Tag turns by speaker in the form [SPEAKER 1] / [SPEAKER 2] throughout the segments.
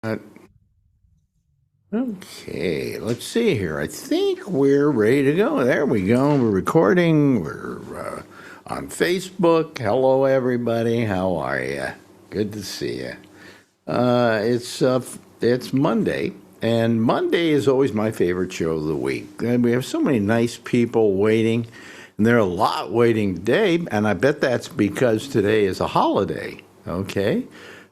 [SPEAKER 1] Uh, Okay, let's see here. I think we're ready to go. There we go. We're recording. We're on Facebook. Hello, everybody. How are you? Good to see you. It's Monday, and Monday is always my favorite show of the week. And we have so many nice people waiting, and there are a lot waiting today. And I bet that's because today is a holiday. Okay,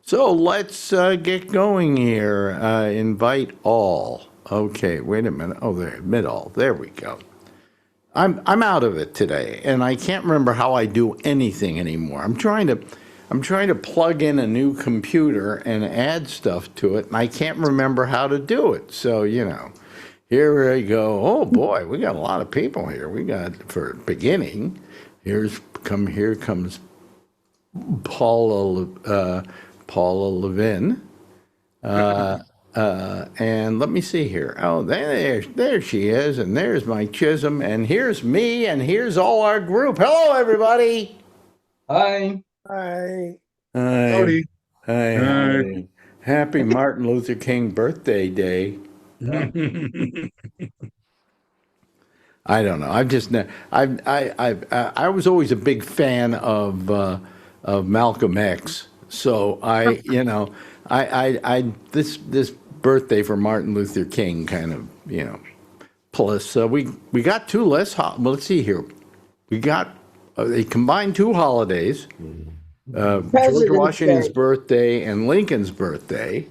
[SPEAKER 1] so let's get going here. Invite all. Okay, wait a minute. Oh, there, admit all. There we go. I'm out of it today, and I can't remember how I do anything anymore. I'm trying to plug in a new computer and add stuff to it, and I can't remember how to do it. So, here we go. Oh boy, we got a lot of people here. We got, for beginning, here comes Paula Paula Levin. And let me see here. Oh, there she is, and there's Mike Chisholm, and here's me, and here's all our group. Hello, everybody.
[SPEAKER 2] Hi.
[SPEAKER 3] Hi.
[SPEAKER 1] Hi.
[SPEAKER 3] Howdy.
[SPEAKER 1] Hi. Hi. Happy Martin Luther King birthday day. I don't know. I've just I was always a big fan of Malcolm X. So this birthday for Martin Luther King kind of plus we got two less. Well, let's see here. We got they combined two holidays: George
[SPEAKER 3] President's
[SPEAKER 1] Washington's
[SPEAKER 3] Day.
[SPEAKER 1] birthday and Lincoln's birthday,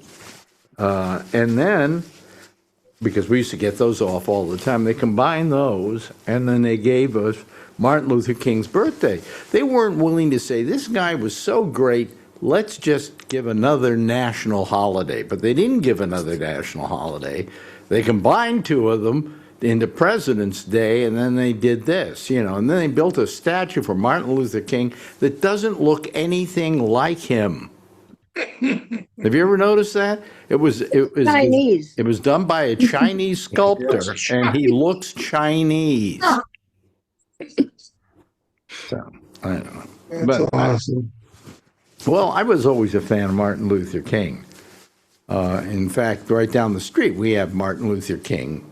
[SPEAKER 1] and then because we used to get those off all the time. They combined those, and then they gave us Martin Luther King's birthday. They weren't willing to say, this guy was so great, let's just give another national holiday. But they didn't give another national holiday. They combined two of them into President's Day, and then they did this, and then they built a statue for Martin Luther King that doesn't look anything like him. Have you ever noticed that?
[SPEAKER 3] Chinese.
[SPEAKER 1] It was done by a Chinese sculptor, and he looks Chinese. So I don't know.
[SPEAKER 3] That's
[SPEAKER 1] awesome. Well, I was always a fan of Martin Luther King. In fact, right down the street we have Martin Luther King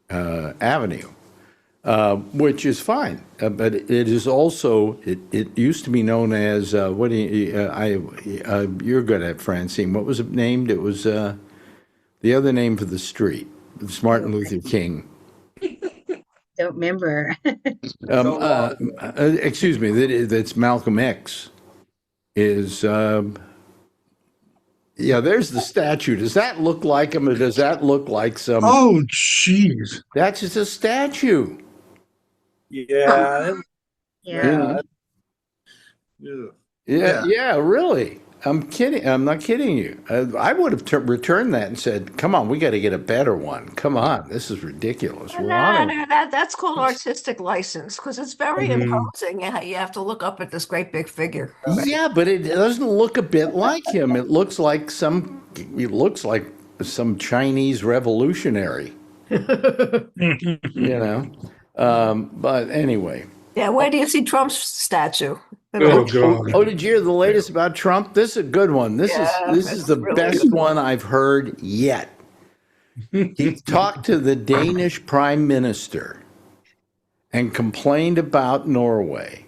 [SPEAKER 1] Avenue, which is fine, but it is also it used to be known as what do you, you're good at, Francine. What was it named? It was the other name for the street. It's Martin Luther King.
[SPEAKER 3] Don't remember.
[SPEAKER 1] Excuse me. That's Malcolm X. Is yeah. There's the statue. Does that look like him, or does that look like some?
[SPEAKER 4] Oh, jeez.
[SPEAKER 1] That's just a statue.
[SPEAKER 4] Yeah.
[SPEAKER 3] Yeah.
[SPEAKER 1] Yeah, really. I'm kidding. I'm not kidding you. I would have returned that and said, "Come on, we got to get a better one. Come on, this is ridiculous."
[SPEAKER 5] No,
[SPEAKER 1] Why?
[SPEAKER 5] no, that's called artistic license because it's very imposing. You have to look up at this great big figure.
[SPEAKER 1] Yeah, but it doesn't look a bit like him. It looks like some. It looks like some Chinese revolutionary. But anyway.
[SPEAKER 5] Yeah, where do you see Trump's statue?
[SPEAKER 4] Oh, God.
[SPEAKER 1] Oh, did you hear the latest about Trump? This is a good one. This is the
[SPEAKER 5] really
[SPEAKER 1] best
[SPEAKER 5] good.
[SPEAKER 1] one I've heard yet. He talked to the Danish prime minister and complained about Norway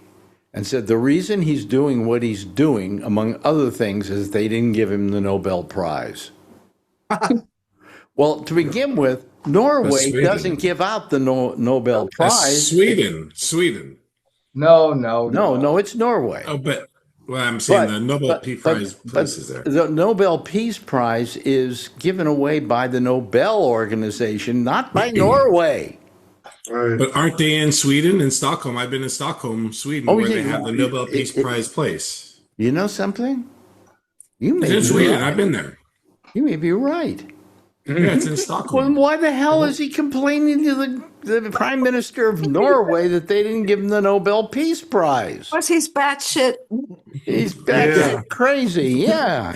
[SPEAKER 1] and said the reason he's doing what he's doing, among other things, is they didn't give him the Nobel Prize. Well, to begin with, Norway doesn't give out the Nobel Prize.
[SPEAKER 2] Sweden.
[SPEAKER 1] No, it's Norway.
[SPEAKER 2] Oh, but well, I'm saying the Nobel Peace Prize places there.
[SPEAKER 1] The Nobel Peace Prize is given away by the Nobel organization, not by Norway.
[SPEAKER 2] But aren't they in Sweden, in Stockholm? I've been in Stockholm, Sweden, where they have the Nobel Peace Prize place.
[SPEAKER 1] You know something? You may
[SPEAKER 2] It's in
[SPEAKER 1] be
[SPEAKER 2] Sweden.
[SPEAKER 1] right.
[SPEAKER 2] I've been there.
[SPEAKER 1] You may be right.
[SPEAKER 2] Yeah, it's in
[SPEAKER 1] Well,
[SPEAKER 2] Stockholm.
[SPEAKER 1] why the hell is he complaining to the Prime Minister of Norway that they didn't give him the Nobel Peace Prize?
[SPEAKER 5] Because he's batshit,
[SPEAKER 1] He's batshit crazy. Yeah.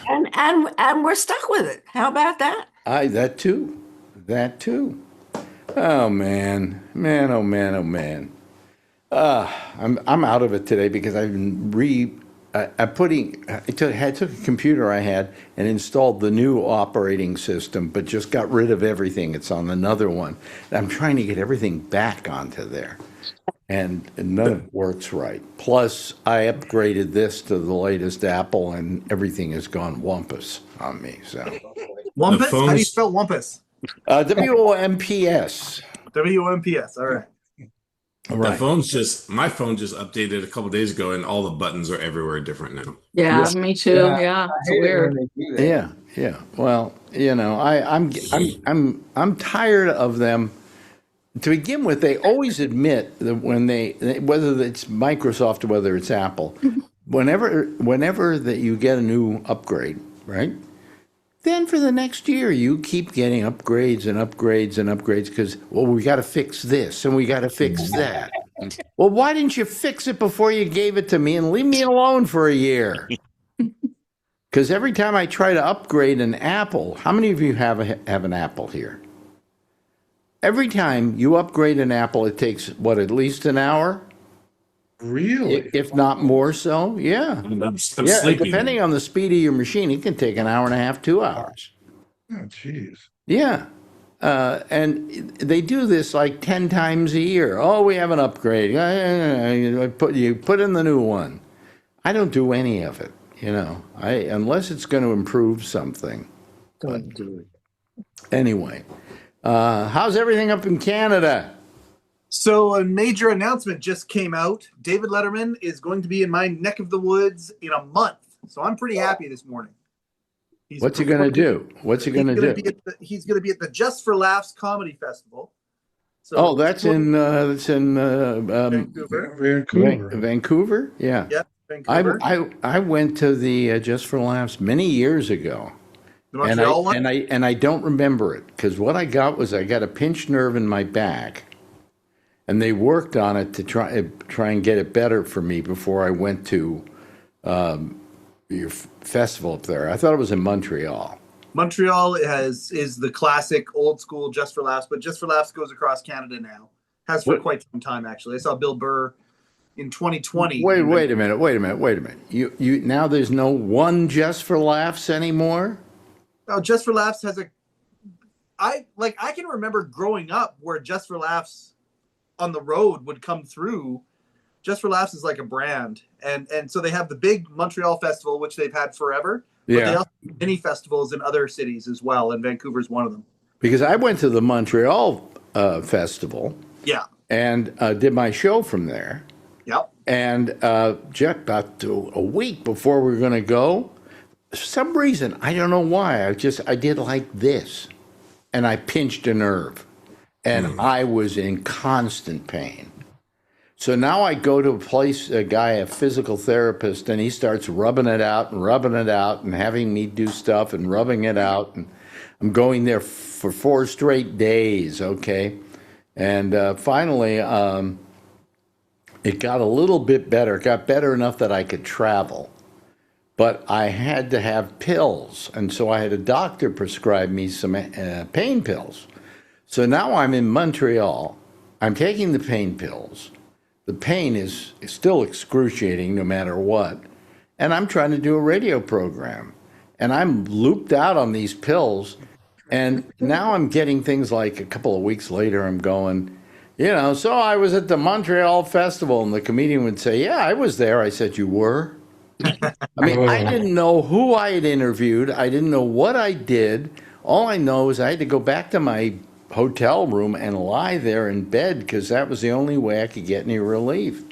[SPEAKER 5] and we're stuck with it. How about that?
[SPEAKER 1] That too. Oh man. Oh man. I'm out of it today because I've been I took a computer I had and installed the new operating system, but just got rid of everything. It's on another one. I'm trying to get everything back onto there, and none of it works right. Plus, I upgraded this to the latest Apple, and everything has gone wumpus on me. So,
[SPEAKER 6] Wumpus? How do you spell wumpus?
[SPEAKER 1] WOMPS.
[SPEAKER 6] WOMPS. All right.
[SPEAKER 2] My phone just updated a couple days ago, and all the buttons are everywhere different now.
[SPEAKER 5] Yeah, me too. Yeah, it's weird.
[SPEAKER 1] Yeah. Well, I'm tired of them. To begin with, they always admit that when whether it's Microsoft or whether it's Apple, whenever that you get a new upgrade, right? Then for the next year, you keep getting upgrades and upgrades and upgrades because, well, we got to fix this and we got to fix that. Well, why didn't you fix it before you gave it to me and leave me alone for a year? Because every time I try to upgrade an Apple, how many of you have an Apple here? Every time you upgrade an Apple, it takes, at least an hour?
[SPEAKER 4] Really?
[SPEAKER 1] If not more so, yeah.
[SPEAKER 2] I'm
[SPEAKER 1] Yeah,
[SPEAKER 2] sleeping.
[SPEAKER 1] depending on the speed of your machine, it can take an hour and a half, 2 hours.
[SPEAKER 4] Oh, jeez.
[SPEAKER 1] Yeah. And they do this like 10 times a year. Oh, we have an upgrade. You put in the new one. I don't do any of it, unless it's going to improve something.
[SPEAKER 3] Don't do it.
[SPEAKER 1] Anyway, how's everything up in Canada?
[SPEAKER 6] So a major announcement just came out. David Letterman is going to be in my neck of the woods in a month. So I'm pretty happy this morning.
[SPEAKER 1] What's he going to do? What's he going to do?
[SPEAKER 6] He's going to be at the Just for Laughs Comedy Festival.
[SPEAKER 1] So that's in
[SPEAKER 6] Vancouver.
[SPEAKER 1] Vancouver? Yeah.
[SPEAKER 6] Yeah, Vancouver.
[SPEAKER 1] I went to the Just for Laughs many years ago.
[SPEAKER 6] The Montreal one?
[SPEAKER 1] And I don't remember it because what I got a pinched nerve in my back. And they worked on it to try and get it better for me before I went to your festival up there. I thought it was in Montreal.
[SPEAKER 6] Montreal is the classic old school Just for Laughs, but Just for Laughs goes across Canada now. Has for quite some time, actually. I saw Bill Burr in 2020.
[SPEAKER 1] Wait a minute. You now there's no one Just for Laughs anymore?
[SPEAKER 6] No, Just for Laughs has I can remember growing up where Just for Laughs on the road would come through. Just for Laughs is like a brand, and so they have the big Montreal festival, which they've had forever. But they also have many festivals in other cities as well, and Vancouver's one of them.
[SPEAKER 1] Because I went to the Montreal festival, and did my show from there.
[SPEAKER 6] Yep.
[SPEAKER 1] And about a week before we were going to go, for some reason I don't know why I did like this, and I pinched a nerve. And I was in constant pain. So now I go to a physical therapist, and he starts rubbing it out and having me do stuff and rubbing it out. And I'm going there for 4 straight days, okay? And finally, it got a little bit better. It got better enough that I could travel. But I had to have pills, and so I had a doctor prescribe me some pain pills. So now I'm in Montreal. I'm taking the pain pills. The pain is still excruciating no matter what. And I'm trying to do a radio program. And I'm looped out on these pills. And now I'm getting things like a couple of weeks later, I'm going, so I was at the Montreal Festival. And the comedian would say, yeah, I was there. I said, you were? I mean, I didn't know who I had interviewed. I didn't know what I did. All I know is I had to go back to my hotel room and lie there in bed because that was the only way I could get any relief.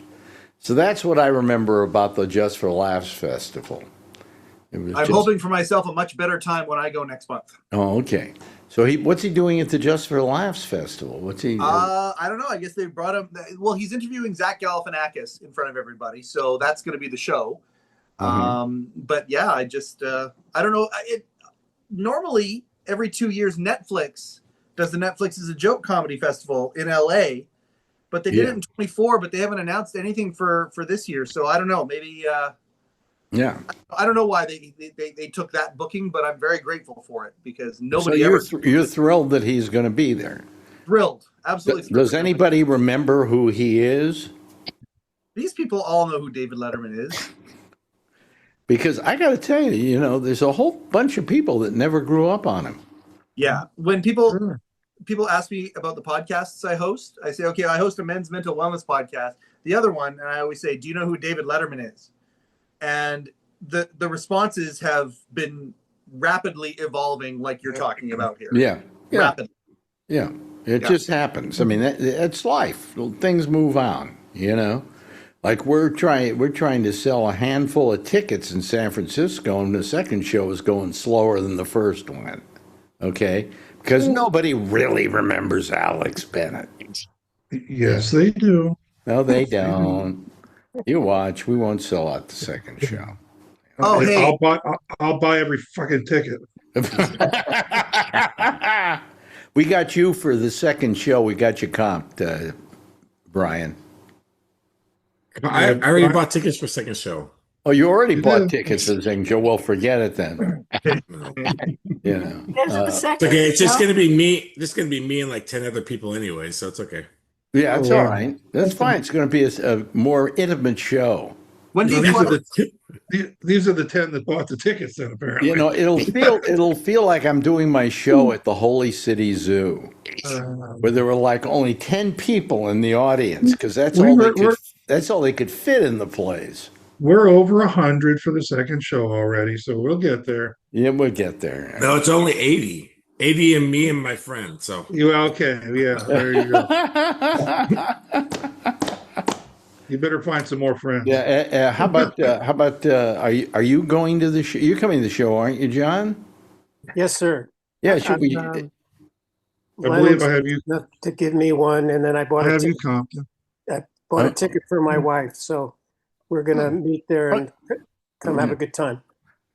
[SPEAKER 1] So that's what I remember about the Just for Laughs festival. I'm
[SPEAKER 6] hoping for myself a much better time when I go next month.
[SPEAKER 1] Oh, okay. So what's he doing at the Just for Laughs festival? What's he?
[SPEAKER 6] I don't know. I guess they brought him. Well, he's interviewing Zach Galifianakis in front of everybody, so that's going to be the show. But yeah, I don't know. Normally every 2 years, Netflix does the Netflix is a Joke comedy festival in LA, but they did it in 24, but they haven't announced anything for this year. So I don't know, maybe, I don't know why they took that booking, but I'm very grateful for it because nobody
[SPEAKER 1] you're thrilled that he's going to be there.
[SPEAKER 6] Thrilled. Absolutely. Thrilled.
[SPEAKER 1] Does anybody remember who he is?
[SPEAKER 6] These people all know who David Letterman is.
[SPEAKER 1] Because I got to tell you, there's a whole bunch of people that never grew up on him.
[SPEAKER 6] Yeah. When people ask me about the podcasts I host, I say, okay, I host a men's mental wellness podcast. The other one, and I always say, do you know who David Letterman is? And the responses have been rapidly evolving, like you're talking about here.
[SPEAKER 1] Yeah.
[SPEAKER 6] Rapidly.
[SPEAKER 1] Yeah. It just happens. I mean, that's life. Things move on, Like we're trying to sell a handful of tickets in San Francisco, and the second show is going slower than the first one. Okay? Because nobody really remembers Alex Bennett.
[SPEAKER 4] Yes, they do.
[SPEAKER 1] No, they don't. You watch. We won't sell out the second show.
[SPEAKER 6] Oh,
[SPEAKER 4] And
[SPEAKER 6] hey.
[SPEAKER 4] I'll buy every fucking ticket.
[SPEAKER 1] We got you for the second show. We got you comped, Brian.
[SPEAKER 2] I already bought tickets for second show.
[SPEAKER 1] Oh, you already bought tickets for the second show. Well, forget it then.
[SPEAKER 5] There's a second
[SPEAKER 2] Okay, it's just
[SPEAKER 5] show.
[SPEAKER 2] gonna be me. Just gonna be me and like 10 other people anyway, so it's okay.
[SPEAKER 1] Yeah, it's all right. That's fine. It's going to be a more intimate show.
[SPEAKER 6] When do you
[SPEAKER 4] These are the 10 that bought the tickets then, apparently.
[SPEAKER 1] It'll feel like I'm doing my show at the Holy City Zoo, where there were like only 10 people in the audience because that's all they could fit in the place.
[SPEAKER 4] We're over 100 for the second show already, so we'll get there.
[SPEAKER 1] Yeah, we'll get there.
[SPEAKER 2] No, it's only 80. 80 and me and my friend. So
[SPEAKER 4] Okay, yeah, there you go. You better find some more friends.
[SPEAKER 1] Yeah. How about are you going to the show? You're coming to the show, aren't you, John?
[SPEAKER 7] Yes, sir.
[SPEAKER 1] Yeah. Should we?
[SPEAKER 4] I believe I have you.
[SPEAKER 7] To give me one, and then I bought a ticket. I bought a ticket for my wife, so we're gonna meet there and come have a good time.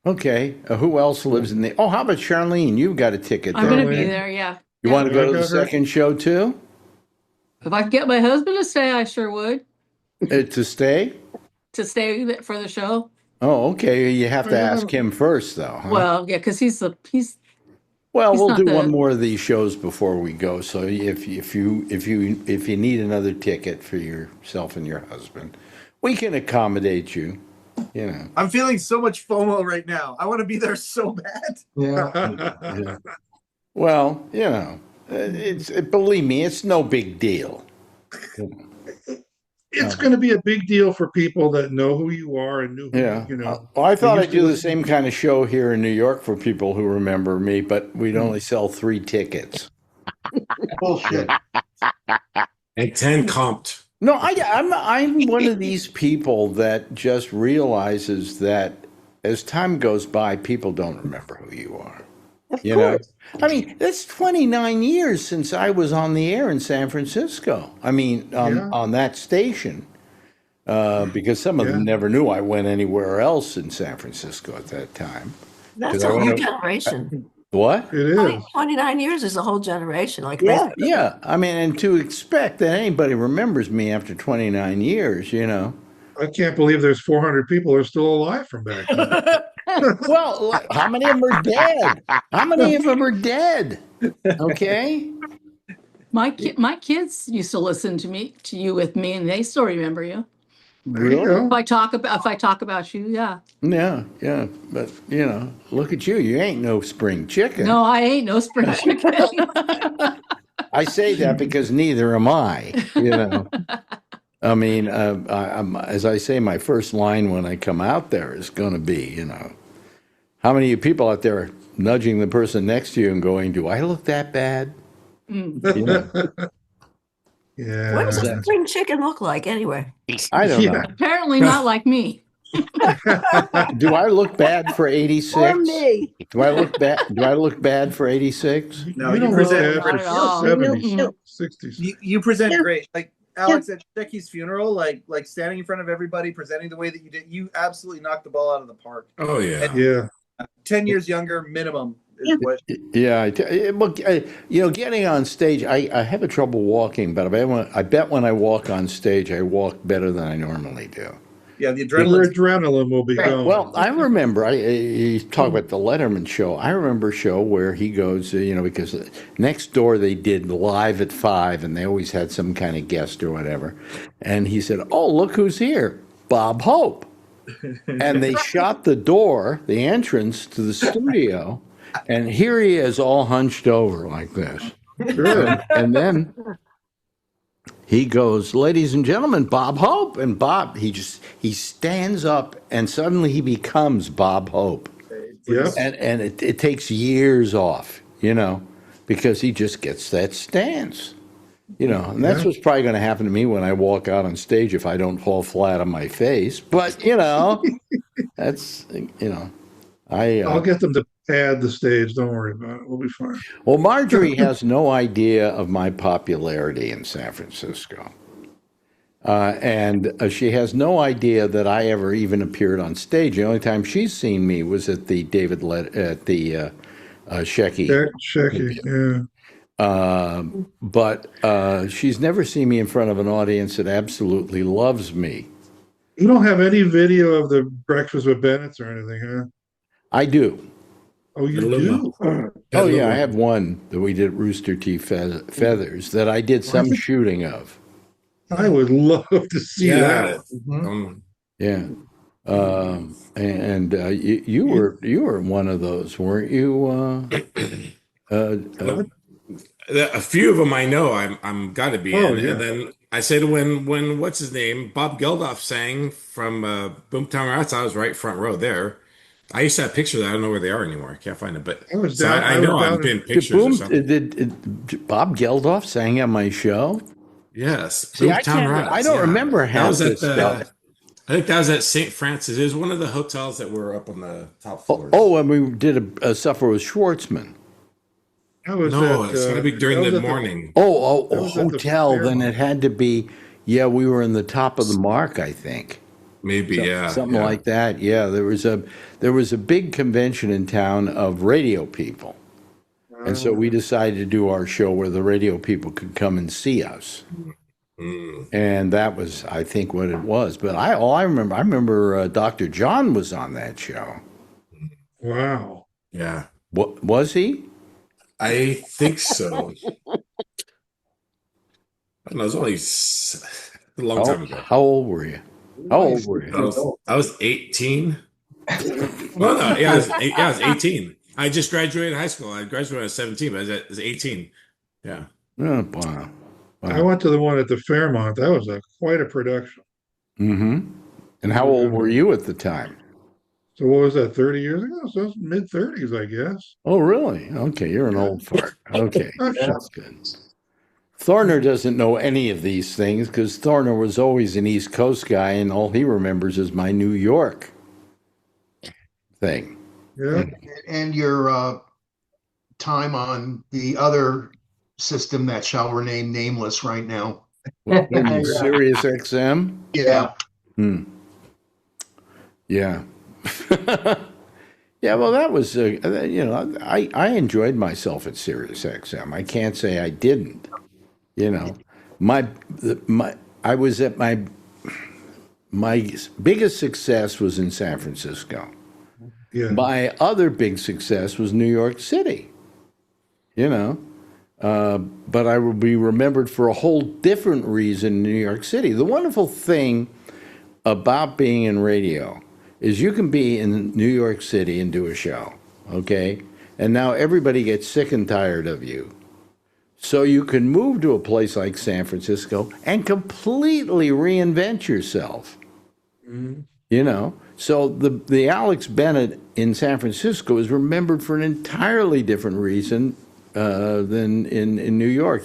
[SPEAKER 1] Okay. Who else lives in the? Oh, how about Charlene? You've got a ticket.
[SPEAKER 8] I'm going to be there. Yeah.
[SPEAKER 1] You want to go to the second show too?
[SPEAKER 8] If I could get my husband to stay, I sure would.
[SPEAKER 1] To stay?
[SPEAKER 8] To stay for the show.
[SPEAKER 1] Oh, okay. You have to ask him first, though. Huh?
[SPEAKER 8] Well, yeah, because he's.
[SPEAKER 1] Well, we'll do
[SPEAKER 8] not
[SPEAKER 1] one more of these shows before we go. So if you need another ticket for yourself and your husband, we can accommodate you.
[SPEAKER 6] I'm feeling so much FOMO right now. I want to be there so bad.
[SPEAKER 1] Yeah. Well, believe me, it's no big deal.
[SPEAKER 4] It's going to be a big deal for people that know who you are and knew who,
[SPEAKER 1] Well, I thought I'd do the same kind of show here in New York for people who remember me, but we'd only sell 3 tickets.
[SPEAKER 4] Bullshit.
[SPEAKER 2] And 10 comped.
[SPEAKER 1] No, I'm one of these people that just realizes that as time goes by, people don't remember who you are.
[SPEAKER 3] Of course.
[SPEAKER 1] I mean, that's 29 years since I was on the air in San Francisco. I mean, on that station, because some of them never knew I went anywhere else in San Francisco at that time.
[SPEAKER 5] That's a whole generation.
[SPEAKER 1] What?
[SPEAKER 4] It is.
[SPEAKER 5] 29 years is a whole generation. Like
[SPEAKER 1] Yeah. I mean, and to expect that anybody remembers me after 29 years,
[SPEAKER 4] I can't believe there's 400 people who are still alive from back then.
[SPEAKER 1] Well, how many of them are dead? How many of them are dead? Okay.
[SPEAKER 8] My kids used to listen to you with me, and they still remember you.
[SPEAKER 1] Really?
[SPEAKER 8] If I talk about you, yeah.
[SPEAKER 1] Yeah. But look at you. You ain't no spring chicken.
[SPEAKER 8] No, I ain't no spring chicken.
[SPEAKER 1] I say that because neither am I. I mean, as I say, my first line when I come out there is going to be, how many people out there are nudging the person next to you and going, "Do I look that bad?"
[SPEAKER 4] Yeah.
[SPEAKER 5] What does a spring chicken look like anyway?
[SPEAKER 1] I don't know.
[SPEAKER 8] Apparently not like me.
[SPEAKER 1] Do I look bad for 86?
[SPEAKER 3] Or me.
[SPEAKER 1] Do I look bad? Do I look bad for 86?
[SPEAKER 6] No,
[SPEAKER 4] you don't
[SPEAKER 6] present
[SPEAKER 4] look
[SPEAKER 8] Not
[SPEAKER 4] bad
[SPEAKER 8] at all.
[SPEAKER 4] for 70s,
[SPEAKER 3] No.
[SPEAKER 4] 60s.
[SPEAKER 6] you present great. Like Alex at Becky's funeral, like standing in front of everybody, presenting the way that you did. You absolutely knocked the ball out of the park.
[SPEAKER 2] Oh, yeah.
[SPEAKER 4] Yeah.
[SPEAKER 6] 10 years younger minimum is what.
[SPEAKER 1] Yeah, getting on stage, I have a trouble walking, but I bet when I walk on stage, I walk better than I normally do.
[SPEAKER 6] Yeah, the
[SPEAKER 4] Your
[SPEAKER 6] adrenaline.
[SPEAKER 4] adrenaline will be going.
[SPEAKER 1] Well, I remember, you talk about the Letterman show. I remember a show where he goes, because next door they did Live at 5, and they always had some kind of guest or whatever. And he said, "Oh, look who's here, Bob Hope." And they shot the door, the entrance to the studio, and here he is all hunched over like this. And then he goes, "Ladies and gentlemen, Bob Hope." And Bob, he stands up and suddenly he becomes Bob Hope.
[SPEAKER 4] Yes.
[SPEAKER 1] And it takes years off, because he just gets that stance. And that's what's probably going to happen to me when I walk out on stage if I don't fall flat on my face. But, that's,
[SPEAKER 4] I'll get them to pad the stage. Don't worry about it. We'll be fine.
[SPEAKER 1] Well, Marjorie has no idea of my popularity in San Francisco. And she has no idea that I ever even appeared on stage. The only time she's seen me was at the Shecky.
[SPEAKER 4] Shecky, yeah.
[SPEAKER 1] But she's never seen me in front of an audience that absolutely loves me.
[SPEAKER 4] You don't have any video of the Breakfast with Bennett's or anything, huh?
[SPEAKER 1] I do.
[SPEAKER 4] Oh, you do?
[SPEAKER 1] Oh, yeah. I have one that we did at Rooster Teeth Feathers that I did some shooting of.
[SPEAKER 4] I would love to see that.
[SPEAKER 1] Yeah. And you were one of those, weren't you?
[SPEAKER 2] A few of them I know I'm got to be in.
[SPEAKER 4] Yeah.
[SPEAKER 2] And then I said when what's his name, Bob Geldof sang from Boomtown Rats, I was right front row there. I used to have pictures. I don't know where they are anymore. I can't find them. But I know I've been pictures or something.
[SPEAKER 1] Did Bob Geldof sang at my show?
[SPEAKER 2] Yes.
[SPEAKER 1] See, I don't remember how this stuff.
[SPEAKER 2] I think that was at St. Francis. It was one of the hotels that were up on the top floor.
[SPEAKER 1] Oh, and we did a supper with Schwartzman.
[SPEAKER 2] It's going to be during the morning.
[SPEAKER 1] A hotel. Then it had to be. Yeah, we were in the top of the mark, I think.
[SPEAKER 2] Maybe,
[SPEAKER 1] something like that. Yeah, there was a big convention in town of radio people, and so we decided to do our show where the radio people could come and see us. And that was, I think, what it was. But I remember Dr. John was on that show.
[SPEAKER 4] Wow.
[SPEAKER 2] Yeah.
[SPEAKER 1] What was he?
[SPEAKER 2] I think so. I don't know. It was only a long time ago.
[SPEAKER 1] How old were you? I
[SPEAKER 2] was 18. Well, no, I was 18. I just graduated high school. I graduated when I was 17, but I was 18. Yeah.
[SPEAKER 1] Oh, wow.
[SPEAKER 4] I went to the one at the Fairmont. That was quite a production.
[SPEAKER 1] Mm-hmm. And how old were you at the time?
[SPEAKER 4] So what was that, 30 years ago? So it was mid-30s, I guess.
[SPEAKER 1] Oh, really? Okay, you're an old fart. Okay, that's good. Thorner doesn't know any of these things because Thorner was always an East Coast guy, and all he remembers is my New York thing.
[SPEAKER 4] Yeah.
[SPEAKER 9] And your time on the other system that shall remain nameless right now.
[SPEAKER 1] Sirius XM?
[SPEAKER 9] Yeah.
[SPEAKER 1] Yeah. Yeah, well, that was, I enjoyed myself at Sirius XM. I can't say I didn't. I was at my biggest success was in San Francisco.
[SPEAKER 4] Yeah.
[SPEAKER 1] My other big success was New York City. But I will be remembered for a whole different reason in New York City. The wonderful thing about being in radio is you can be in New York City and do a show, okay? And now everybody gets sick and tired of you. So you can move to a place like San Francisco and completely reinvent yourself. So the Alex Bennett in San Francisco is remembered for an entirely different reason than in New York.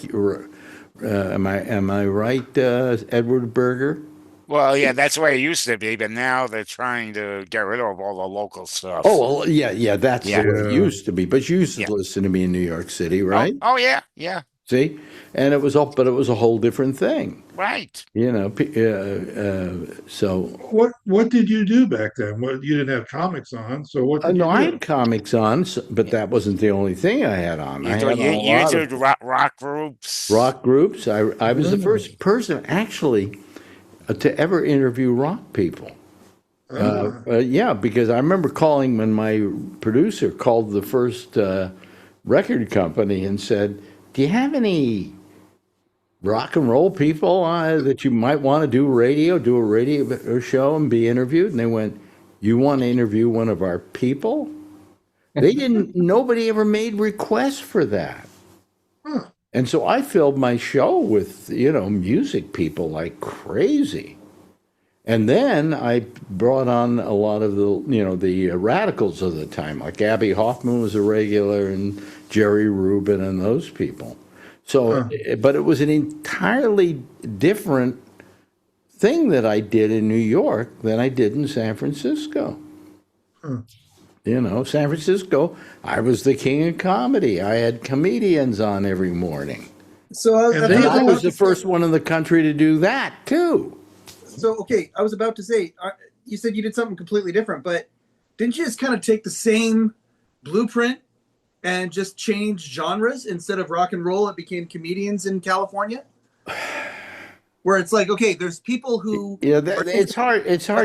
[SPEAKER 1] Am I right, Edward Berger?
[SPEAKER 10] Well, yeah, that's the way it used to be, but now they're trying to get rid of all the local stuff.
[SPEAKER 1] Oh, well, yeah, that's the way it used to be. But you used to listen to me in New York City, right?
[SPEAKER 10] Oh, yeah.
[SPEAKER 1] See, and it was but it was a whole different thing,
[SPEAKER 10] right?
[SPEAKER 1] So
[SPEAKER 4] what did you do back then? You didn't have comics on, so what? Did you do?
[SPEAKER 1] I had comics on, but that wasn't the only thing I had on.
[SPEAKER 10] You did rock groups.
[SPEAKER 1] Rock groups. I was the first person actually to ever interview rock people. Yeah, because I remember calling when my producer called the first record company and said, "Do you have any rock and roll people that you might want to do a radio show and be interviewed. And they went, you want to interview one of our people? They didn't, nobody ever made requests for that. And so I filled my show with, music people like crazy. And then I brought on a lot of the radicals of the time, like Abby Hoffman was a regular and Jerry Rubin and those people. So, but it was an entirely different thing that I did in New York than I did in San Francisco. San Francisco, I was the king of comedy. I had comedians on every morning.
[SPEAKER 6] So
[SPEAKER 1] I was the first one in the country to do that too.
[SPEAKER 6] So, okay, I was about to say, you said you did something completely different, but didn't you just kind of take the same blueprint and just change genres? Instead of rock and roll, it became comedians in California? Where it's like, okay, there's people who...
[SPEAKER 1] Yeah, it's hard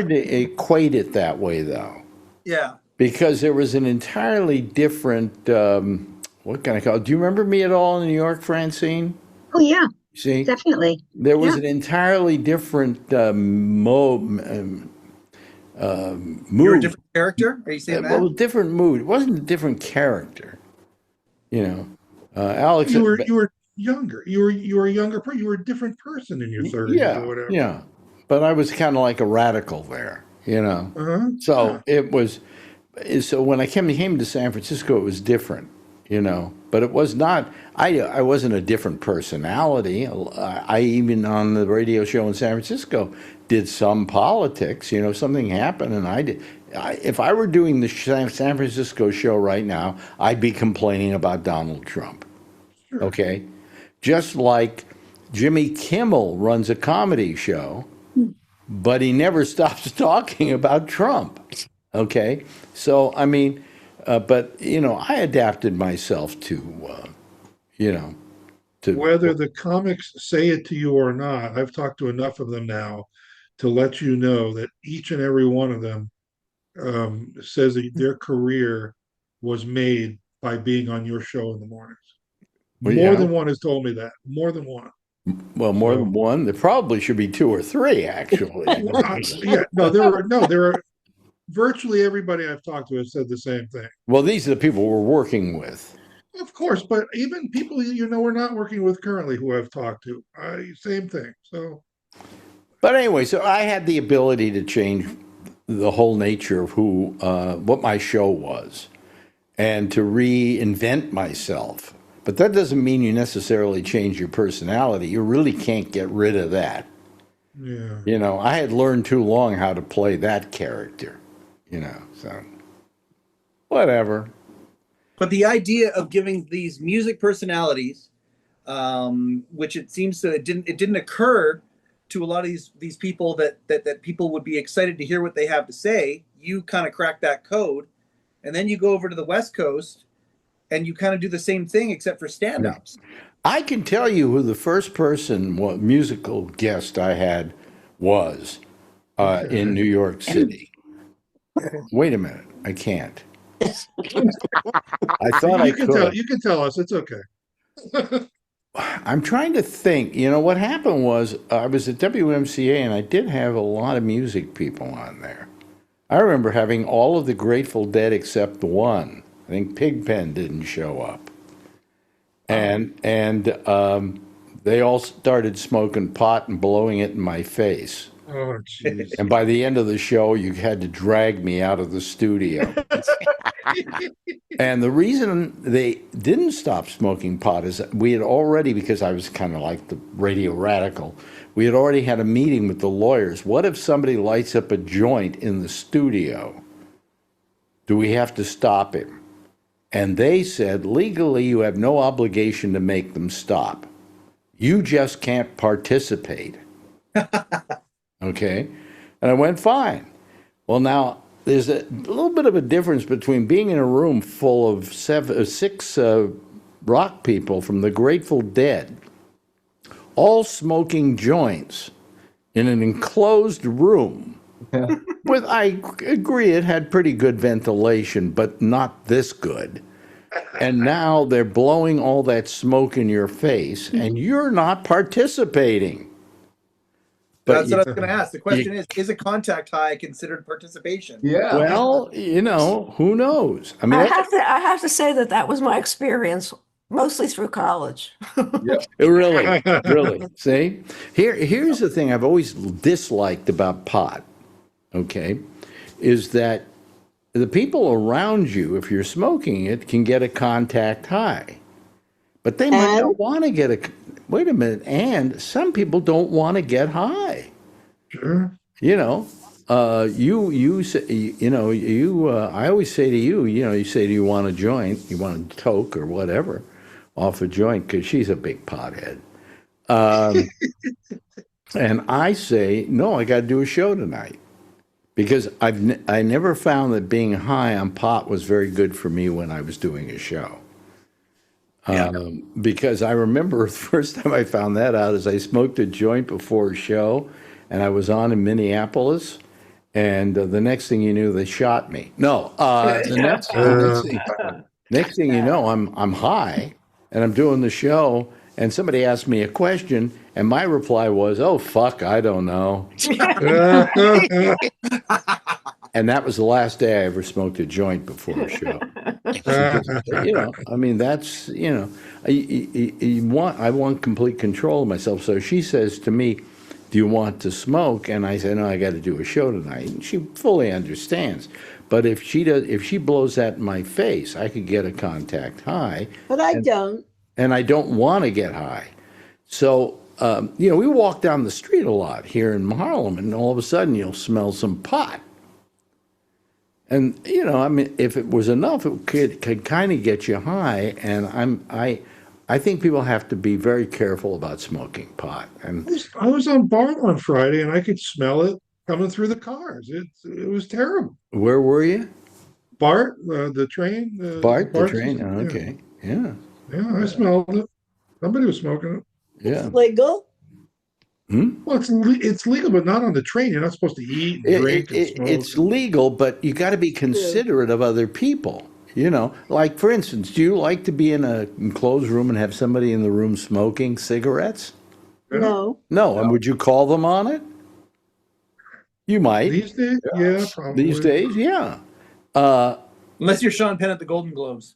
[SPEAKER 1] to equate it that way, though.
[SPEAKER 6] Yeah.
[SPEAKER 1] Because there was an entirely different, what can I call it? Do you remember me at all in New York, Francine?
[SPEAKER 3] Oh, yeah.
[SPEAKER 1] See?
[SPEAKER 3] Definitely.
[SPEAKER 1] There was an entirely different mood.
[SPEAKER 6] You're a different character? Are you saying that?
[SPEAKER 1] Well, different mood. It wasn't a different character. Alex.
[SPEAKER 4] You were younger. You were a younger person. You were a different person in your 30s or whatever.
[SPEAKER 1] Yeah. But I was kind of like a radical there, So it was. So when I came to San Francisco, it was different, But it was not. I wasn't a different personality. I even on the radio show in San Francisco did some politics. Something happened, and I did. If I were doing the San Francisco show right now, I'd be complaining about Donald Trump. Sure. Okay, just like Jimmy Kimmel runs a comedy show, but he never stops talking about Trump. Okay, so I mean, but I adapted myself to
[SPEAKER 4] whether the comics say it to you or not. I've talked to enough of them now to let you know that each and every one of them says that their career was made by being on your show in the mornings. More than one has told me that. More than one.
[SPEAKER 1] Well, more than one. There probably should be two or three, actually.
[SPEAKER 4] There are. Virtually everybody I've talked to has said the same thing.
[SPEAKER 1] Well, these are the people we're working with.
[SPEAKER 4] Of course, but even people we're not working with currently who I've talked to, same thing. So,
[SPEAKER 1] but anyway, so I had the ability to change the whole nature of what my show was, and to reinvent myself. But that doesn't mean you necessarily change your personality. You really can't get rid of that. Yeah. I had learned too long how to play that character. So whatever.
[SPEAKER 6] But the idea of giving these music personalities, which it seems that it didn't occur to a lot of these people that people would be excited to hear what they have to say. You kind of crack that code, and then you go over to the West Coast, and you kind of do the same thing except for stand-ups.
[SPEAKER 1] I can tell you who the first musical guest I had was in New York City. Wait a minute, I can't. I thought I could.
[SPEAKER 4] You can tell us. It's okay.
[SPEAKER 1] I'm trying to think. What happened was I was at WMCA and I did have a lot of music people on there. I remember having all of the Grateful Dead except one. I think Pigpen didn't show up, and they all started smoking pot and blowing it in my face.
[SPEAKER 4] Oh, jeez.
[SPEAKER 1] And by the end of the show, you had to drag me out of the studio. And the reason they didn't stop smoking pot is we had already, because I was kind of like the radio radical, we had already had a meeting with the lawyers. What if somebody lights up a joint in the studio? Do we have to stop him? And they said, legally, you have no obligation to make them stop. You just can't participate. Okay? And I went, fine. Well, now, there's a little bit of a difference between being in a room full of six rock people from the Grateful Dead, all smoking joints in an enclosed room. I agree, it had pretty good ventilation, but not this good. And now they're blowing all that smoke in your face, and you're not participating.
[SPEAKER 6] That's what I was going to ask. The question is a contact high considered participation?
[SPEAKER 9] Yeah.
[SPEAKER 1] Well, who knows? I mean,
[SPEAKER 5] I have to say that was my experience, mostly through college.
[SPEAKER 1] really. See, here's the thing I've always disliked about pot. Okay, is that the people around you, if you're smoking it, can get a contact high, but they might not want to get a. Wait a minute, and some people don't want to get high.
[SPEAKER 4] Sure.
[SPEAKER 1] You say, I always say to you, you say, do you want a joint? You want a toke or whatever off a joint? Because she's a big pothead. And I say, no, I got to do a show tonight. Because I never found that being high on pot was very good for me when I was doing a show. Because I remember the first time I found that out is I smoked a joint before a show, and I was on in Minneapolis, and the next thing you knew, they shot me. No, the next thing you know, I'm high, and I'm doing the show, and somebody asked me a question, and my reply was, "Oh fuck, I don't know." And that was the last day I ever smoked a joint before a show. I mean, that's I want complete control of myself. So she says to me, "Do you want to smoke?" And I say, "No, I got to do a show tonight." And she fully understands. But if she blows that in my face, I could get a contact high.
[SPEAKER 3] But I don't.
[SPEAKER 1] And I don't want to get high. So we walk down the street a lot here in Harlem, and all of a sudden you'll smell some pot. And I mean, if it was enough, it could kind of get you high. And I think people have to be very careful about smoking pot. And
[SPEAKER 4] I was on BART on Friday, and I could smell it coming through the cars. It was terrible.
[SPEAKER 1] Where were you?
[SPEAKER 4] BART, the train.
[SPEAKER 1] BART, the train. Oh, okay, yeah.
[SPEAKER 4] Yeah, I smelled it. Somebody was smoking it.
[SPEAKER 1] Yeah.
[SPEAKER 3] It's legal.
[SPEAKER 4] Well, it's legal, but not on the train. You're not supposed to eat, and drink, and smoke.
[SPEAKER 1] It's legal, but you got to be considerate of other people. Like for instance, do you like to be in a enclosed room and have somebody in the room smoking cigarettes?
[SPEAKER 3] No.
[SPEAKER 1] No, and would you call them on it? You might.
[SPEAKER 4] These days, yeah, probably.
[SPEAKER 1] These days, yeah.
[SPEAKER 6] Unless you're Sean Penn at the Golden Globes.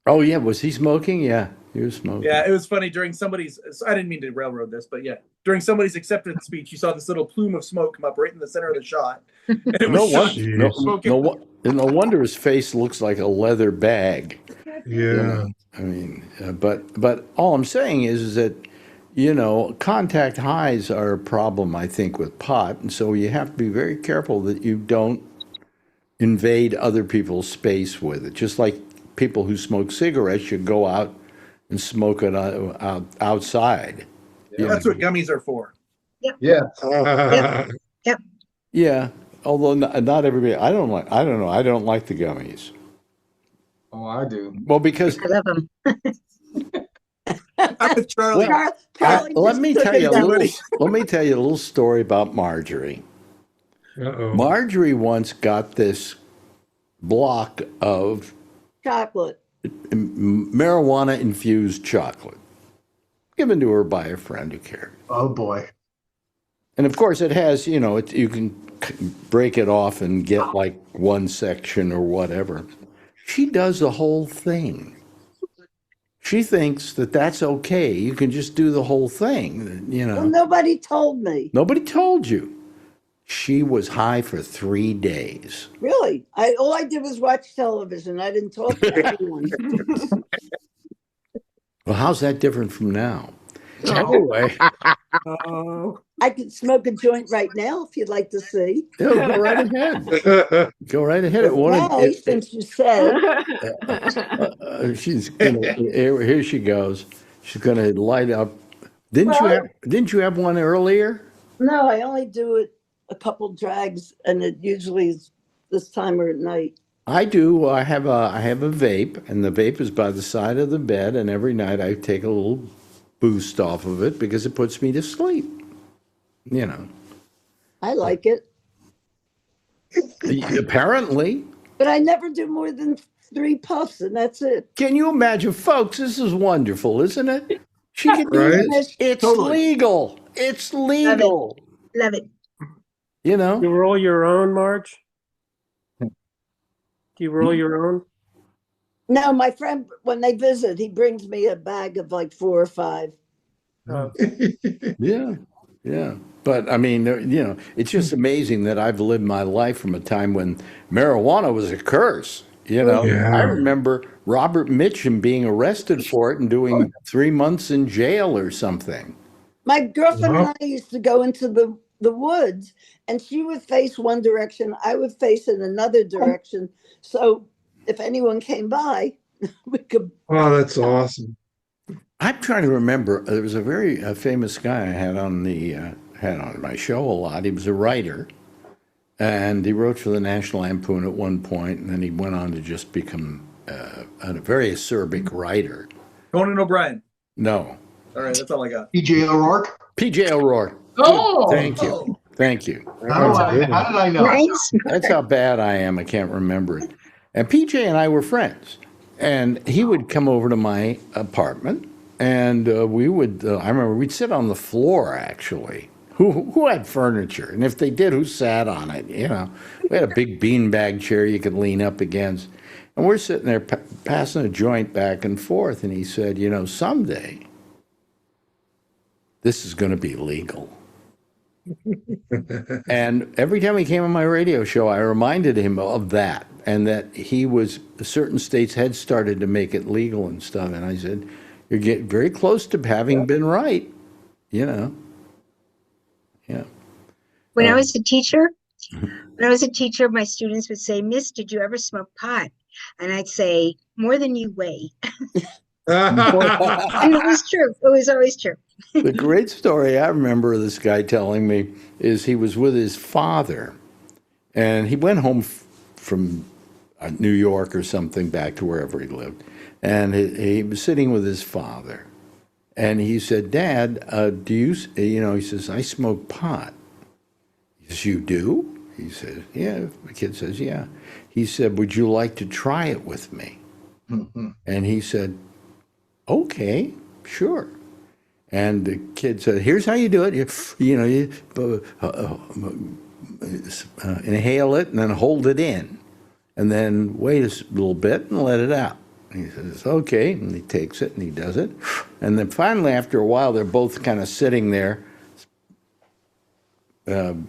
[SPEAKER 1] Oh yeah, was he smoking? Yeah, he was smoking.
[SPEAKER 6] Yeah, it was funny during somebody's. I didn't mean to railroad this, but yeah, during somebody's acceptance speech, you saw this little plume of smoke come up right in the center of the shot. And it was
[SPEAKER 1] no wonder his face looks like a leather bag.
[SPEAKER 4] Yeah.
[SPEAKER 1] I mean, but all I'm saying is that contact highs are a problem, I think, with pot, and so you have to be very careful that you don't invade other people's space with it. Just like people who smoke cigarettes should go out and smoke it outside.
[SPEAKER 6] Yeah, that's what gummies are for.
[SPEAKER 3] Yep.
[SPEAKER 9] Yeah.
[SPEAKER 3] Yep.
[SPEAKER 1] Yeah. Although not everybody. I don't know. I don't like the gummies.
[SPEAKER 9] Oh, I do.
[SPEAKER 1] Well, because
[SPEAKER 3] I love them.
[SPEAKER 6] I'm with Charlie.
[SPEAKER 1] let me tell you a little story about Marjorie.
[SPEAKER 4] Uh-oh.
[SPEAKER 1] Marjorie once got this block of
[SPEAKER 3] Chocolate.
[SPEAKER 1] marijuana infused chocolate given to her by a friend who cared.
[SPEAKER 9] Oh boy.
[SPEAKER 1] And of course it has, you can break it off and get like one section or whatever. She does the whole thing. She thinks that that's okay. You can just do the whole thing,
[SPEAKER 3] Well, nobody told me.
[SPEAKER 1] Nobody told you. She was high for 3 days.
[SPEAKER 3] Really? All I did was watch television. I didn't talk to anyone.
[SPEAKER 1] Well, how's that different from now? Anyway.
[SPEAKER 3] I could smoke a joint right now if you'd like to see.
[SPEAKER 1] Yeah, go right ahead. Go right ahead.
[SPEAKER 3] Since you said.
[SPEAKER 1] Here she goes. She's going to light up. Didn't you have one earlier?
[SPEAKER 3] No, I only do it a couple drags, and it usually is this time or at night.
[SPEAKER 1] I do. I have a vape, and the vape is by the side of the bed, and every night I take a little boost off of it because it puts me to sleep.
[SPEAKER 3] I like it.
[SPEAKER 1] Apparently.
[SPEAKER 3] But I never do more than 3 puffs and that's it.
[SPEAKER 1] Can you imagine, folks? This is wonderful, isn't it? She can do
[SPEAKER 4] Right?
[SPEAKER 1] this. It's legal. It's legal.
[SPEAKER 11] Love it.
[SPEAKER 1] You know?
[SPEAKER 7] You roll your own, Marge? Do you roll your own?
[SPEAKER 3] No, my friend, when they visit, he brings me a bag of like 4 or 5.
[SPEAKER 1] Yeah. Yeah. But I mean, you know, it's just amazing that I've lived my life from a time when marijuana was a curse. You know,
[SPEAKER 4] Yeah.
[SPEAKER 1] I remember Robert Mitchum being arrested for it and doing 3 months in jail or something.
[SPEAKER 3] My girlfriend and I used to go into the woods, and she would face one direction, I would face in another direction. So if anyone came by, we could.
[SPEAKER 4] Oh, that's awesome.
[SPEAKER 1] I'm trying to remember. There was a very famous guy I had on my show a lot. He was a writer, and he wrote for the National Lampoon at one point, and then he went on to just become a very acerbic writer.
[SPEAKER 6] Conan O'Brien.
[SPEAKER 1] No.
[SPEAKER 6] All right, that's all I got.
[SPEAKER 9] PJ O'Rourke.
[SPEAKER 1] PJ O'Rourke.
[SPEAKER 11] Oh,
[SPEAKER 1] Thank you. Thank you.
[SPEAKER 9] How did I know?
[SPEAKER 11] nice.
[SPEAKER 1] That's how bad I am. I can't remember it. And PJ and I were friends, and he would come over to my apartment. And we would, I remember we'd sit on the floor, actually. Who had furniture? And if they did, who sat on it? You know, we had a big beanbag chair you could lean up against. And we're sitting there passing a joint back and forth. And he said, you know, someday this is going to be legal. And every time he came on my radio show, I reminded him of that. And that certain states had started to make it legal and stuff. And I said, you're getting very close to having been right, you know. Yeah.
[SPEAKER 11] When I was a teacher, my students would say, "Miss, did you ever smoke pot?" And I'd say, "More than you weigh." And it was true. It was always true.
[SPEAKER 1] The great story I remember this guy telling me is he was with his father, and he went home from New York or something back to wherever he lived. And he was sitting with his father, and he said, "Dad, do you know?" He says, "I smoke pot." He says, "You do?" He says, "Yeah." The kid says, "Yeah." He said, "Would you like to try it with me?" And he said, "Okay, sure." And the kid said, "Here's how you do it. You inhale it and then hold it in, and then wait a little bit and let it out." And he says, "Okay," and he takes it and he does it. And then finally, after a while, they're both kind of sitting there in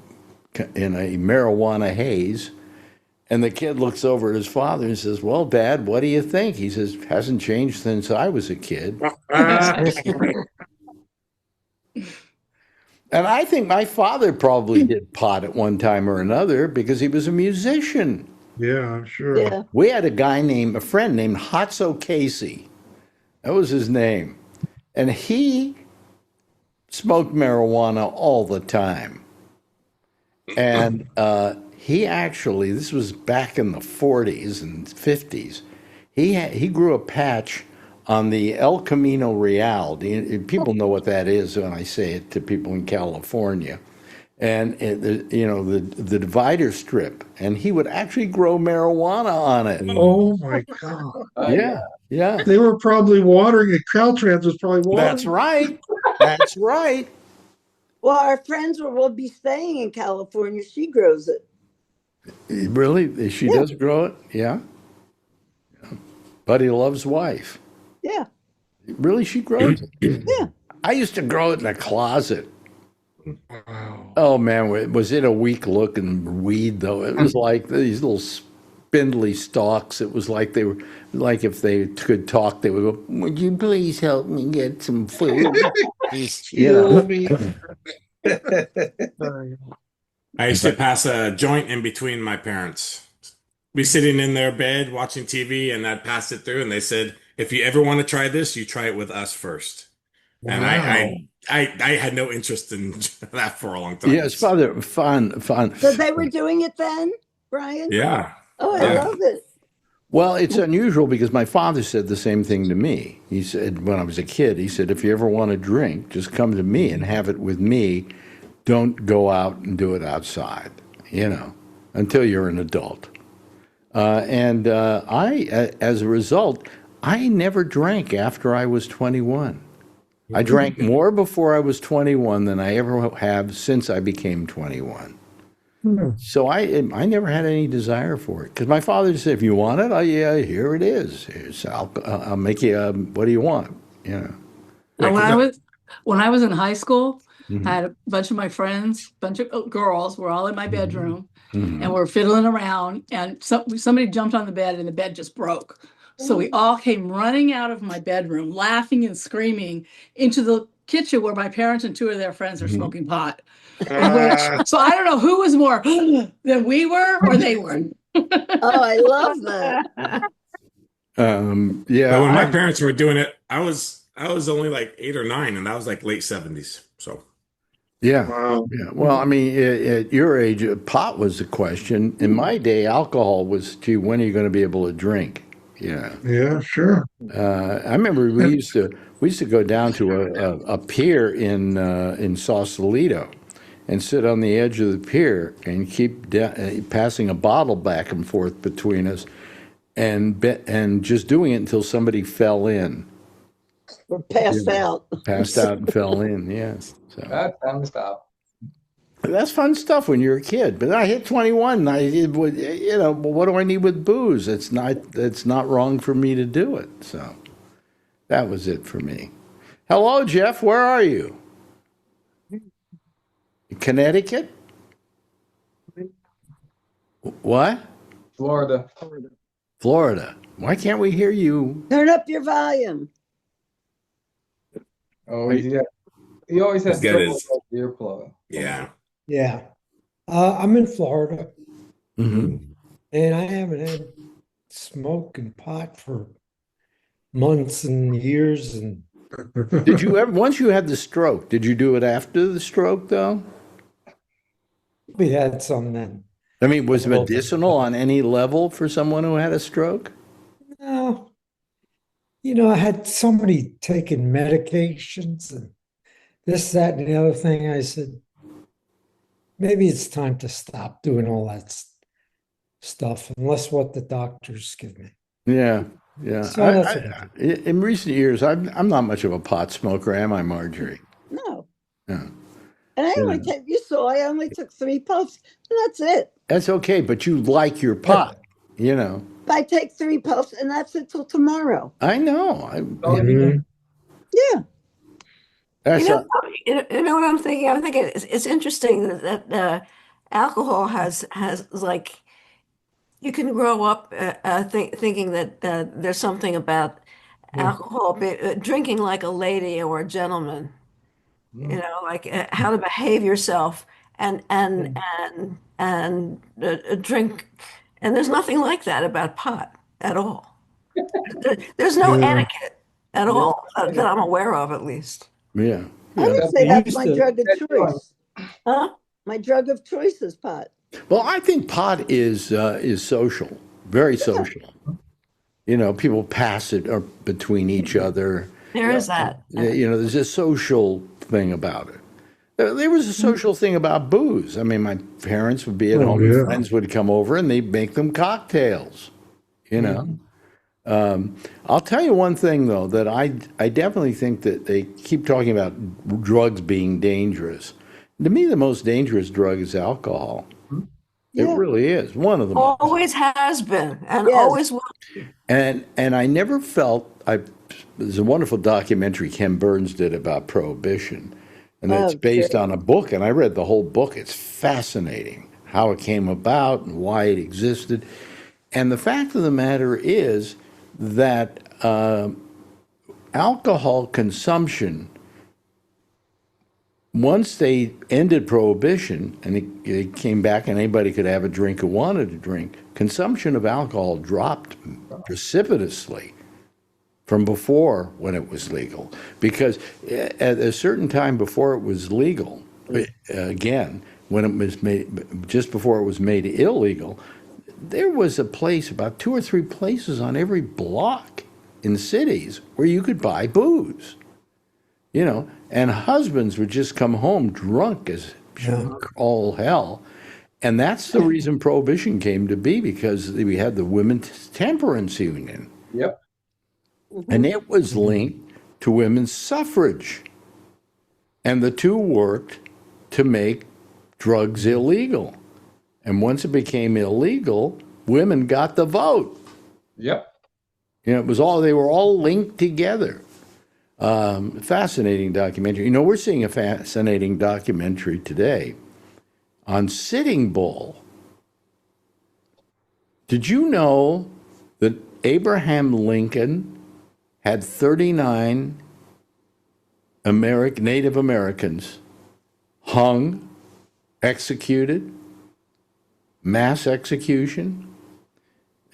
[SPEAKER 1] a marijuana haze. And the kid looks over at his father and says, "Well, Dad, what do you think?" He says, "Hasn't changed since I was a kid." And I think my father probably did pot at one time or another because he was a musician.
[SPEAKER 4] Yeah, I'm sure.
[SPEAKER 3] Yeah.
[SPEAKER 1] We had a friend named Hotso Casey. That was his name. And he smoked marijuana all the time. And he actually, this was back in the 40s and 50s, he grew a patch on the El Camino Real. People know what that is when I say it to people in California. And the divider strip, and he would actually grow marijuana on it.
[SPEAKER 4] Oh my God!
[SPEAKER 1] Yeah.
[SPEAKER 4] They were probably watering it. Caltrans was probably watering.
[SPEAKER 1] That's right. That's right.
[SPEAKER 3] Well, our friends will be staying in California. She grows it.
[SPEAKER 1] Really? She does grow it? Yeah. Buddy Love's wife.
[SPEAKER 3] Yeah.
[SPEAKER 1] Really, she grows it?
[SPEAKER 3] Yeah.
[SPEAKER 1] I used to grow it in a closet.
[SPEAKER 4] Wow.
[SPEAKER 1] Oh man, was it a weak looking weed though? It was like these little spindly stalks. It was like they were like if they could talk, they would go, "Would you please help me get some food?"
[SPEAKER 2] I used to pass a joint in between my parents. Be sitting in their bed watching TV, and I'd pass it through, and they said, "If you ever want to try this, you try it with us first." Wow. And I had no interest in that for a long time.
[SPEAKER 1] Yeah, it's fun.
[SPEAKER 3] So they were doing it then, Brian?
[SPEAKER 2] Yeah.
[SPEAKER 3] Oh, I love it.
[SPEAKER 1] Well, it's unusual because my father said the same thing to me. He said, when I was a kid, he said, "If you ever want a drink, just come to me and have it with me. Don't go out and do it outside, until you're an adult." As a result, I never drank after I was 21. I drank more before I was 21 than I ever have since I became 21. So I never had any desire for it because my father said, if you want it, yeah, here it is. I'll make you. What do you want? You know.
[SPEAKER 8] And when I was in high school,
[SPEAKER 1] Mhm.
[SPEAKER 8] I had a bunch of my friends, bunch of girls, were all in my bedroom,
[SPEAKER 1] Mhm.
[SPEAKER 8] and we're fiddling around, and somebody jumped on the bed, and the bed just broke. So we all came running out of my bedroom, laughing and screaming, into the kitchen where my parents and two of their friends are
[SPEAKER 1] Mhm.
[SPEAKER 8] smoking pot. So I don't know who was more than we were or they were.
[SPEAKER 3] Oh, I love that.
[SPEAKER 1] Yeah.
[SPEAKER 2] But when my parents were doing it, I was only like 8 or 9, and that was like late 70s. So
[SPEAKER 1] Yeah.
[SPEAKER 4] Wow.
[SPEAKER 1] Yeah. Well, I mean, at your age, pot was the question. In my day, alcohol was, gee, when are you going to be able to drink? Yeah.
[SPEAKER 4] Yeah, sure.
[SPEAKER 1] I remember we used to go down to a pier in Sausalito and sit on the edge of the pier and keep passing a bottle back and forth between us and just doing it until somebody fell in.
[SPEAKER 3] Or passed out.
[SPEAKER 1] Passed out and fell in, yes. So
[SPEAKER 12] That's fun stuff.
[SPEAKER 1] that's fun stuff when you're a kid. But I hit 21. And what do I need with booze? It's not wrong for me to do it. So that was it for me. Hello, Jeff. Where are you? Connecticut? What?
[SPEAKER 12] Florida.
[SPEAKER 1] Florida. Why can't we hear you?
[SPEAKER 3] Turn up your volume.
[SPEAKER 12] Oh, yeah. He always has
[SPEAKER 2] He's got
[SPEAKER 12] trouble
[SPEAKER 2] his-
[SPEAKER 12] with that earplug.
[SPEAKER 2] yeah.
[SPEAKER 13] Yeah. I'm in Florida,
[SPEAKER 1] Mhm.
[SPEAKER 13] and I haven't had smoking pot for months and years. And
[SPEAKER 1] Did you ever, once you had the stroke, did you do it after the stroke, though?
[SPEAKER 13] we had some then.
[SPEAKER 1] I mean, was
[SPEAKER 13] Well,
[SPEAKER 1] medicinal on any level for someone who had a stroke?
[SPEAKER 13] No, I had somebody taking medications and this, that, and the other thing. I said, maybe it's time to stop doing all that stuff, unless what the doctors give me.
[SPEAKER 1] Yeah, yeah.
[SPEAKER 13] So that's what I
[SPEAKER 1] In recent years, I'm not much of a pot smoker, am I, Marjorie?
[SPEAKER 3] No.
[SPEAKER 1] Yeah.
[SPEAKER 3] And I only
[SPEAKER 1] Yeah.
[SPEAKER 3] I only took 3 puffs, and that's it.
[SPEAKER 1] That's okay, but you like your pot, you know.
[SPEAKER 3] I take 3 puffs, and that's it till tomorrow.
[SPEAKER 1] I know.
[SPEAKER 3] Yeah.
[SPEAKER 1] That's
[SPEAKER 5] You know what I'm thinking? I'm thinking it's interesting that alcohol has like you can grow up thinking that there's something about alcohol drinking like a lady or a gentleman. Like how to behave yourself and drink. And there's nothing like that about pot at all. There's no etiquette at all that I'm aware of, at least.
[SPEAKER 1] Yeah.
[SPEAKER 3] I would say that's my drug of choice.
[SPEAKER 5] Huh?
[SPEAKER 3] My drug of choice is pot.
[SPEAKER 1] Well, I think pot is social, very social. People pass it between each other.
[SPEAKER 5] There is that.
[SPEAKER 1] There's a social thing about it. There was a social thing about booze. I mean, my parents would be at home, and friends would come over, and they'd make them cocktails. I'll tell you one thing, though, that I definitely think that they keep talking about drugs being dangerous. To me, the most dangerous drug is alcohol.
[SPEAKER 3] Yeah.
[SPEAKER 1] It really is one of them.
[SPEAKER 5] Always has been and always will.
[SPEAKER 1] And I never felt there's a wonderful documentary Ken Burns did about Prohibition, and it's based on a book. And I read the whole book. It's fascinating how it came about and why it existed. And the fact of the matter is that alcohol consumption, once they ended Prohibition and it came back and anybody could have a drink who wanted to drink, consumption of alcohol dropped precipitously from before when it was legal. Because at a certain time before it was legal, again, when it was made, just before it was made illegal, there was a place, about 2 or 3 places on every block in cities where you could buy booze. And husbands would just come home drunk as all hell, And that's the reason Prohibition came to be, because we had the Women's Temperance Union.
[SPEAKER 12] Yep.
[SPEAKER 1] And it was linked to women's suffrage. And the two worked to make drugs illegal. And once it became illegal, women got the vote.
[SPEAKER 12] Yep.
[SPEAKER 1] You know, they were all linked together. Fascinating documentary. You know, we're seeing a fascinating documentary today on Sitting Bull. Did you know that Abraham Lincoln had 39 Native Americans hung, executed, mass execution?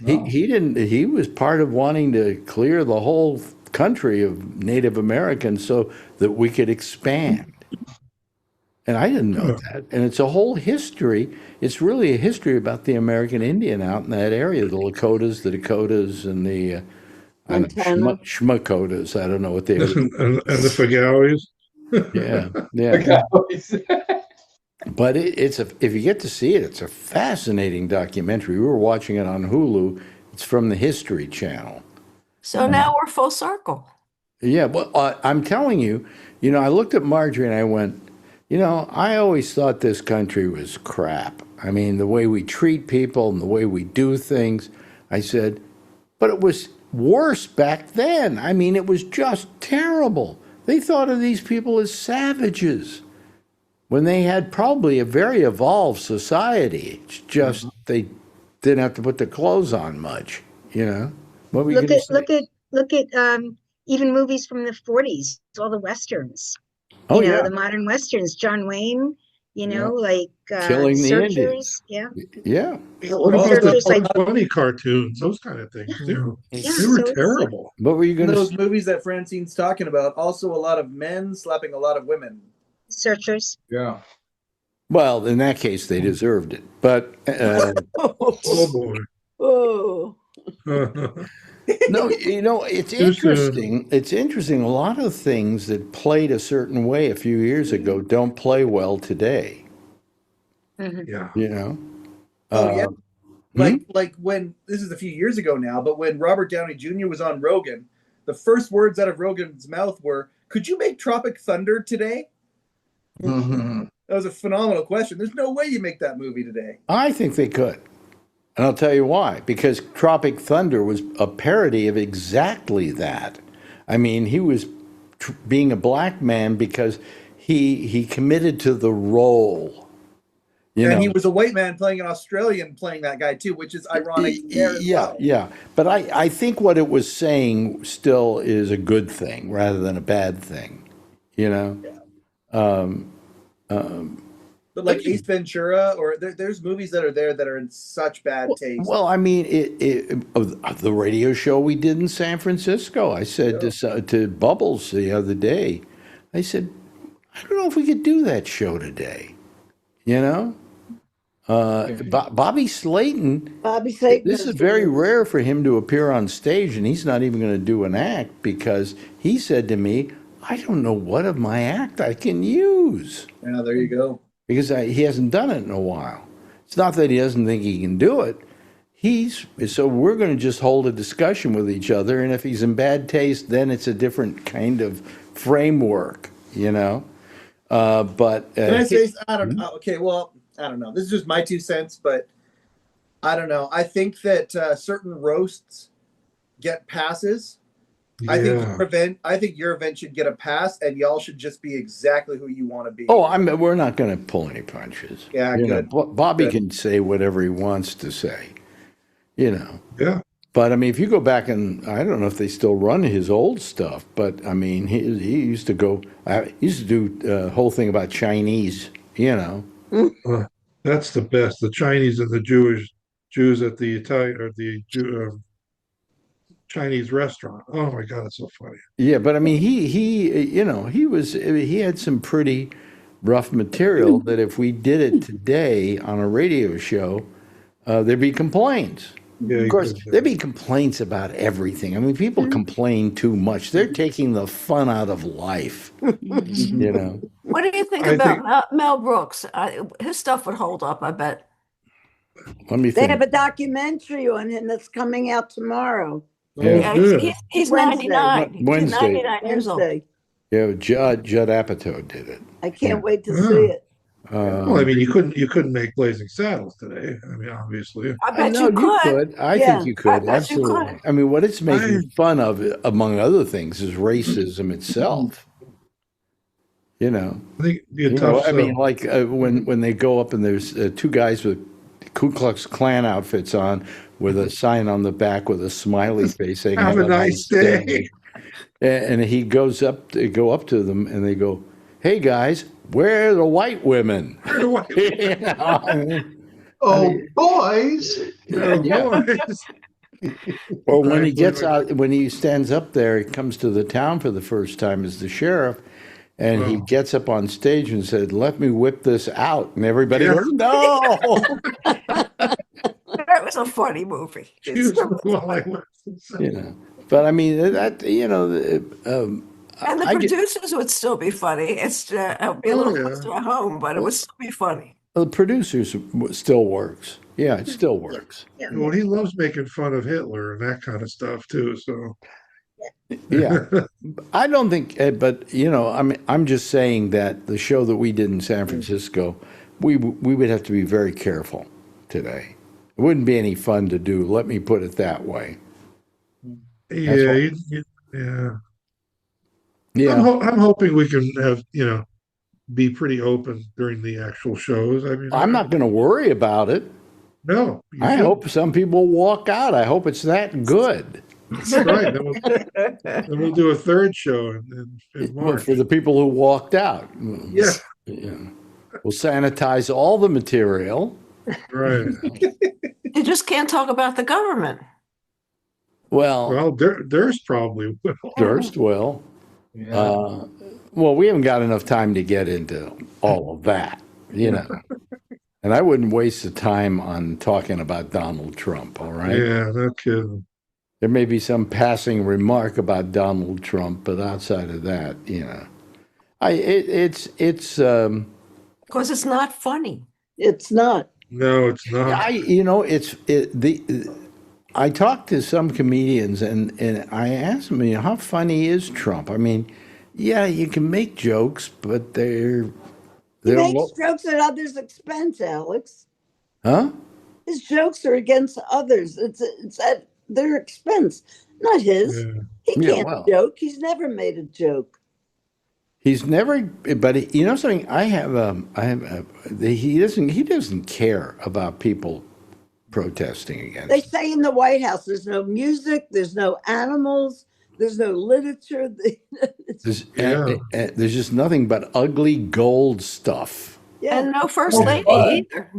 [SPEAKER 1] Wow. He was part of wanting to clear the whole country of Native Americans so that we could expand. And I didn't know that. And it's a whole history. It's really a history about the American Indian out in that area, the Lakotas, and the Shmakotas. I don't know what they are.
[SPEAKER 4] And the Fagalis.
[SPEAKER 1] Yeah. But if you get to see it, it's a fascinating documentary. We were watching it on Hulu. It's from the History Channel.
[SPEAKER 5] So now we're full circle.
[SPEAKER 1] Yeah, well, I'm telling you, you know, I looked at Marjorie and I went, you know, I always thought this country was crap. I mean, the way we treat people and the way we do things. I said, but it was worse back then. I mean, it was just terrible. They thought of these people as savages when they had probably a very evolved society. It's just they didn't have to put their clothes on much, you know. What were you going to say?
[SPEAKER 11] Look at even movies from the 40s, all the westerns.
[SPEAKER 1] Oh,
[SPEAKER 11] you know,
[SPEAKER 1] yeah.
[SPEAKER 11] the modern westerns, John Wayne, you know, like
[SPEAKER 1] Killing the
[SPEAKER 11] Searchers.
[SPEAKER 1] Indians.
[SPEAKER 11] Yeah.
[SPEAKER 1] Yeah.
[SPEAKER 4] What about the
[SPEAKER 11] like
[SPEAKER 4] funny cartoons, those kind of things too?
[SPEAKER 11] Yeah,
[SPEAKER 4] They were
[SPEAKER 11] so
[SPEAKER 4] terrible.
[SPEAKER 1] What were you going to
[SPEAKER 6] Those
[SPEAKER 1] say?
[SPEAKER 6] movies that Francine's talking about, also a lot of men slapping a lot of women.
[SPEAKER 11] Searchers.
[SPEAKER 12] Yeah.
[SPEAKER 1] Well, in that case, they deserved it. But
[SPEAKER 4] Oh boy.
[SPEAKER 3] Oh.
[SPEAKER 1] no, you know, it's interesting. It's interesting. A lot of things that played a certain way a few years ago don't play well today.
[SPEAKER 4] Yeah.
[SPEAKER 1] You know?
[SPEAKER 6] Oh, yeah. Like when, this is a few years ago now, but when Robert Downey Jr. was on Rogan, the first words out of Rogan's mouth were, "Could you make Tropic Thunder today?" That was a phenomenal question. There's no way you make that movie today.
[SPEAKER 1] I think they could. And I'll tell you why. Because Tropic Thunder was a parody of exactly that. I mean, he was being a black man because he committed to the role. You know?
[SPEAKER 6] He was a white man playing an Australian playing that guy too, which is ironic there as well.
[SPEAKER 1] Yeah. But I think what it was saying still is a good thing rather than a bad thing. You know?
[SPEAKER 6] Yeah. But like Ace Ventura, or there's movies that are there that are in such bad taste.
[SPEAKER 1] Well, I mean, the radio show we did in San Francisco, I said to Bubbles the other day, I said, I don't know if we could do that show today. You know? Bobby Slayton. This is very rare for him to appear on stage, and he's not even going to do an act because he said to me, I don't know what of my act I can use.
[SPEAKER 6] Yeah, there you go.
[SPEAKER 1] Because he hasn't done it in a while. It's not that he doesn't think he can do it. So we're going to just hold a discussion with each other, and if he's in bad taste, then it's a different kind of framework, you know? But
[SPEAKER 6] can I say, I don't know. Okay, well, I don't know. This is just my 2 cents, but I don't know. I think that certain roasts get passes. Yeah. I think your event should get a pass, and y'all should just be exactly who you want to be.
[SPEAKER 1] Oh, we're not going to pull any punches.
[SPEAKER 6] Yeah, good.
[SPEAKER 1] Bobby can say whatever he wants to say, you know.
[SPEAKER 4] Yeah.
[SPEAKER 1] But I mean, if you go back and I don't know if they still run his old stuff, but I mean, he used to go. He used to do a whole thing about Chinese, you know.
[SPEAKER 4] That's the best. The Chinese and the Jews at the Italian or the Chinese restaurant. Oh my God, it's so funny.
[SPEAKER 1] Yeah, but I mean, he had some pretty rough material that if we did it today on a radio show, there'd be complaints.
[SPEAKER 4] Yeah,
[SPEAKER 1] of course, there'd be complaints about everything. I mean, people complain too much. They're taking the fun out of life, you know.
[SPEAKER 5] What do you think about Mel Brooks? His stuff would hold up, I bet.
[SPEAKER 1] Let me
[SPEAKER 3] They have
[SPEAKER 1] think.
[SPEAKER 3] a documentary on him that's coming out tomorrow.
[SPEAKER 1] Yeah.
[SPEAKER 5] He's
[SPEAKER 3] Wednesday.
[SPEAKER 5] 99. He's
[SPEAKER 1] Wednesday.
[SPEAKER 5] 99 years old.
[SPEAKER 3] Wednesday.
[SPEAKER 1] Yeah, Judd Apatow did it.
[SPEAKER 3] I can't wait to
[SPEAKER 4] Oh.
[SPEAKER 3] see it.
[SPEAKER 4] Well, I mean, you couldn't make Blazing Saddles today. I mean, obviously.
[SPEAKER 5] I bet
[SPEAKER 1] No,
[SPEAKER 5] you could.
[SPEAKER 1] I
[SPEAKER 3] Yeah.
[SPEAKER 1] think you could.
[SPEAKER 5] I bet you
[SPEAKER 1] Absolutely.
[SPEAKER 5] could.
[SPEAKER 1] I mean, what it's making fun of, among other things, is racism itself. You know,
[SPEAKER 4] I think it'd be a tough
[SPEAKER 1] I mean,
[SPEAKER 4] sell.
[SPEAKER 1] like when they go up and there's two guys with Ku Klux Klan outfits on with a sign on the back with a smiley face saying
[SPEAKER 4] Have a nice day.
[SPEAKER 1] And he goes up to go up to them and they go, "Hey guys, where are the white women?" You know?
[SPEAKER 9] Oh, boys.
[SPEAKER 1] Yeah. Or when he gets out, when he stands up there, he comes to the town for the first time as the sheriff, and he gets up on stage and said, "Let me whip this out," and everybody goes, "No!"
[SPEAKER 5] That was a funny movie.
[SPEAKER 1] You know, but I mean that and
[SPEAKER 5] the producers would still be funny. It's be a little closer to home, but it would still be funny.
[SPEAKER 1] the producers still works. Yeah, it still works.
[SPEAKER 4] Well, he loves making fun of Hitler and that kind of stuff too. So
[SPEAKER 1] Yeah, I don't think, but I'm just saying that the show that we did in San Francisco, we would have to be very careful today. It wouldn't be any fun to do. Let me put it that way.
[SPEAKER 4] yeah. I'm hoping we can have be pretty open during the actual shows. I mean,
[SPEAKER 1] I'm not going to worry about it.
[SPEAKER 4] No,
[SPEAKER 1] I hope some people walk out. I hope it's that good.
[SPEAKER 4] That's right. Then we'll do a third show in March.
[SPEAKER 1] For the people who walked out.
[SPEAKER 4] Yeah.
[SPEAKER 1] We'll sanitize all the material.
[SPEAKER 4] Right.
[SPEAKER 5] You just can't talk about the government.
[SPEAKER 1] Well,
[SPEAKER 4] Durst probably will.
[SPEAKER 1] Durst will.
[SPEAKER 12] Yeah.
[SPEAKER 1] Well, we haven't got enough time to get into all of that, And I wouldn't waste the time on talking about Donald Trump, all right?
[SPEAKER 4] Yeah, no kidding.
[SPEAKER 1] There may be some passing remark about Donald Trump, but outside of that, it's
[SPEAKER 5] because it's not funny.
[SPEAKER 3] It's not.
[SPEAKER 4] No, it's not.
[SPEAKER 1] I talked to some comedians and I asked them, how funny is Trump? I mean, yeah, you can make jokes, but they're
[SPEAKER 3] He makes jokes at others' expense, Alex.
[SPEAKER 1] Huh?
[SPEAKER 3] His jokes are against others. It's at their expense, not his.
[SPEAKER 4] Yeah.
[SPEAKER 3] He can't joke. He's never made a joke.
[SPEAKER 1] He's never, but something. He doesn't care about people protesting against.
[SPEAKER 3] They say in the White House, there's no music, there's no animals, there's no literature.
[SPEAKER 1] There's just nothing but ugly gold stuff.
[SPEAKER 3] Yeah.
[SPEAKER 5] And no first lady either.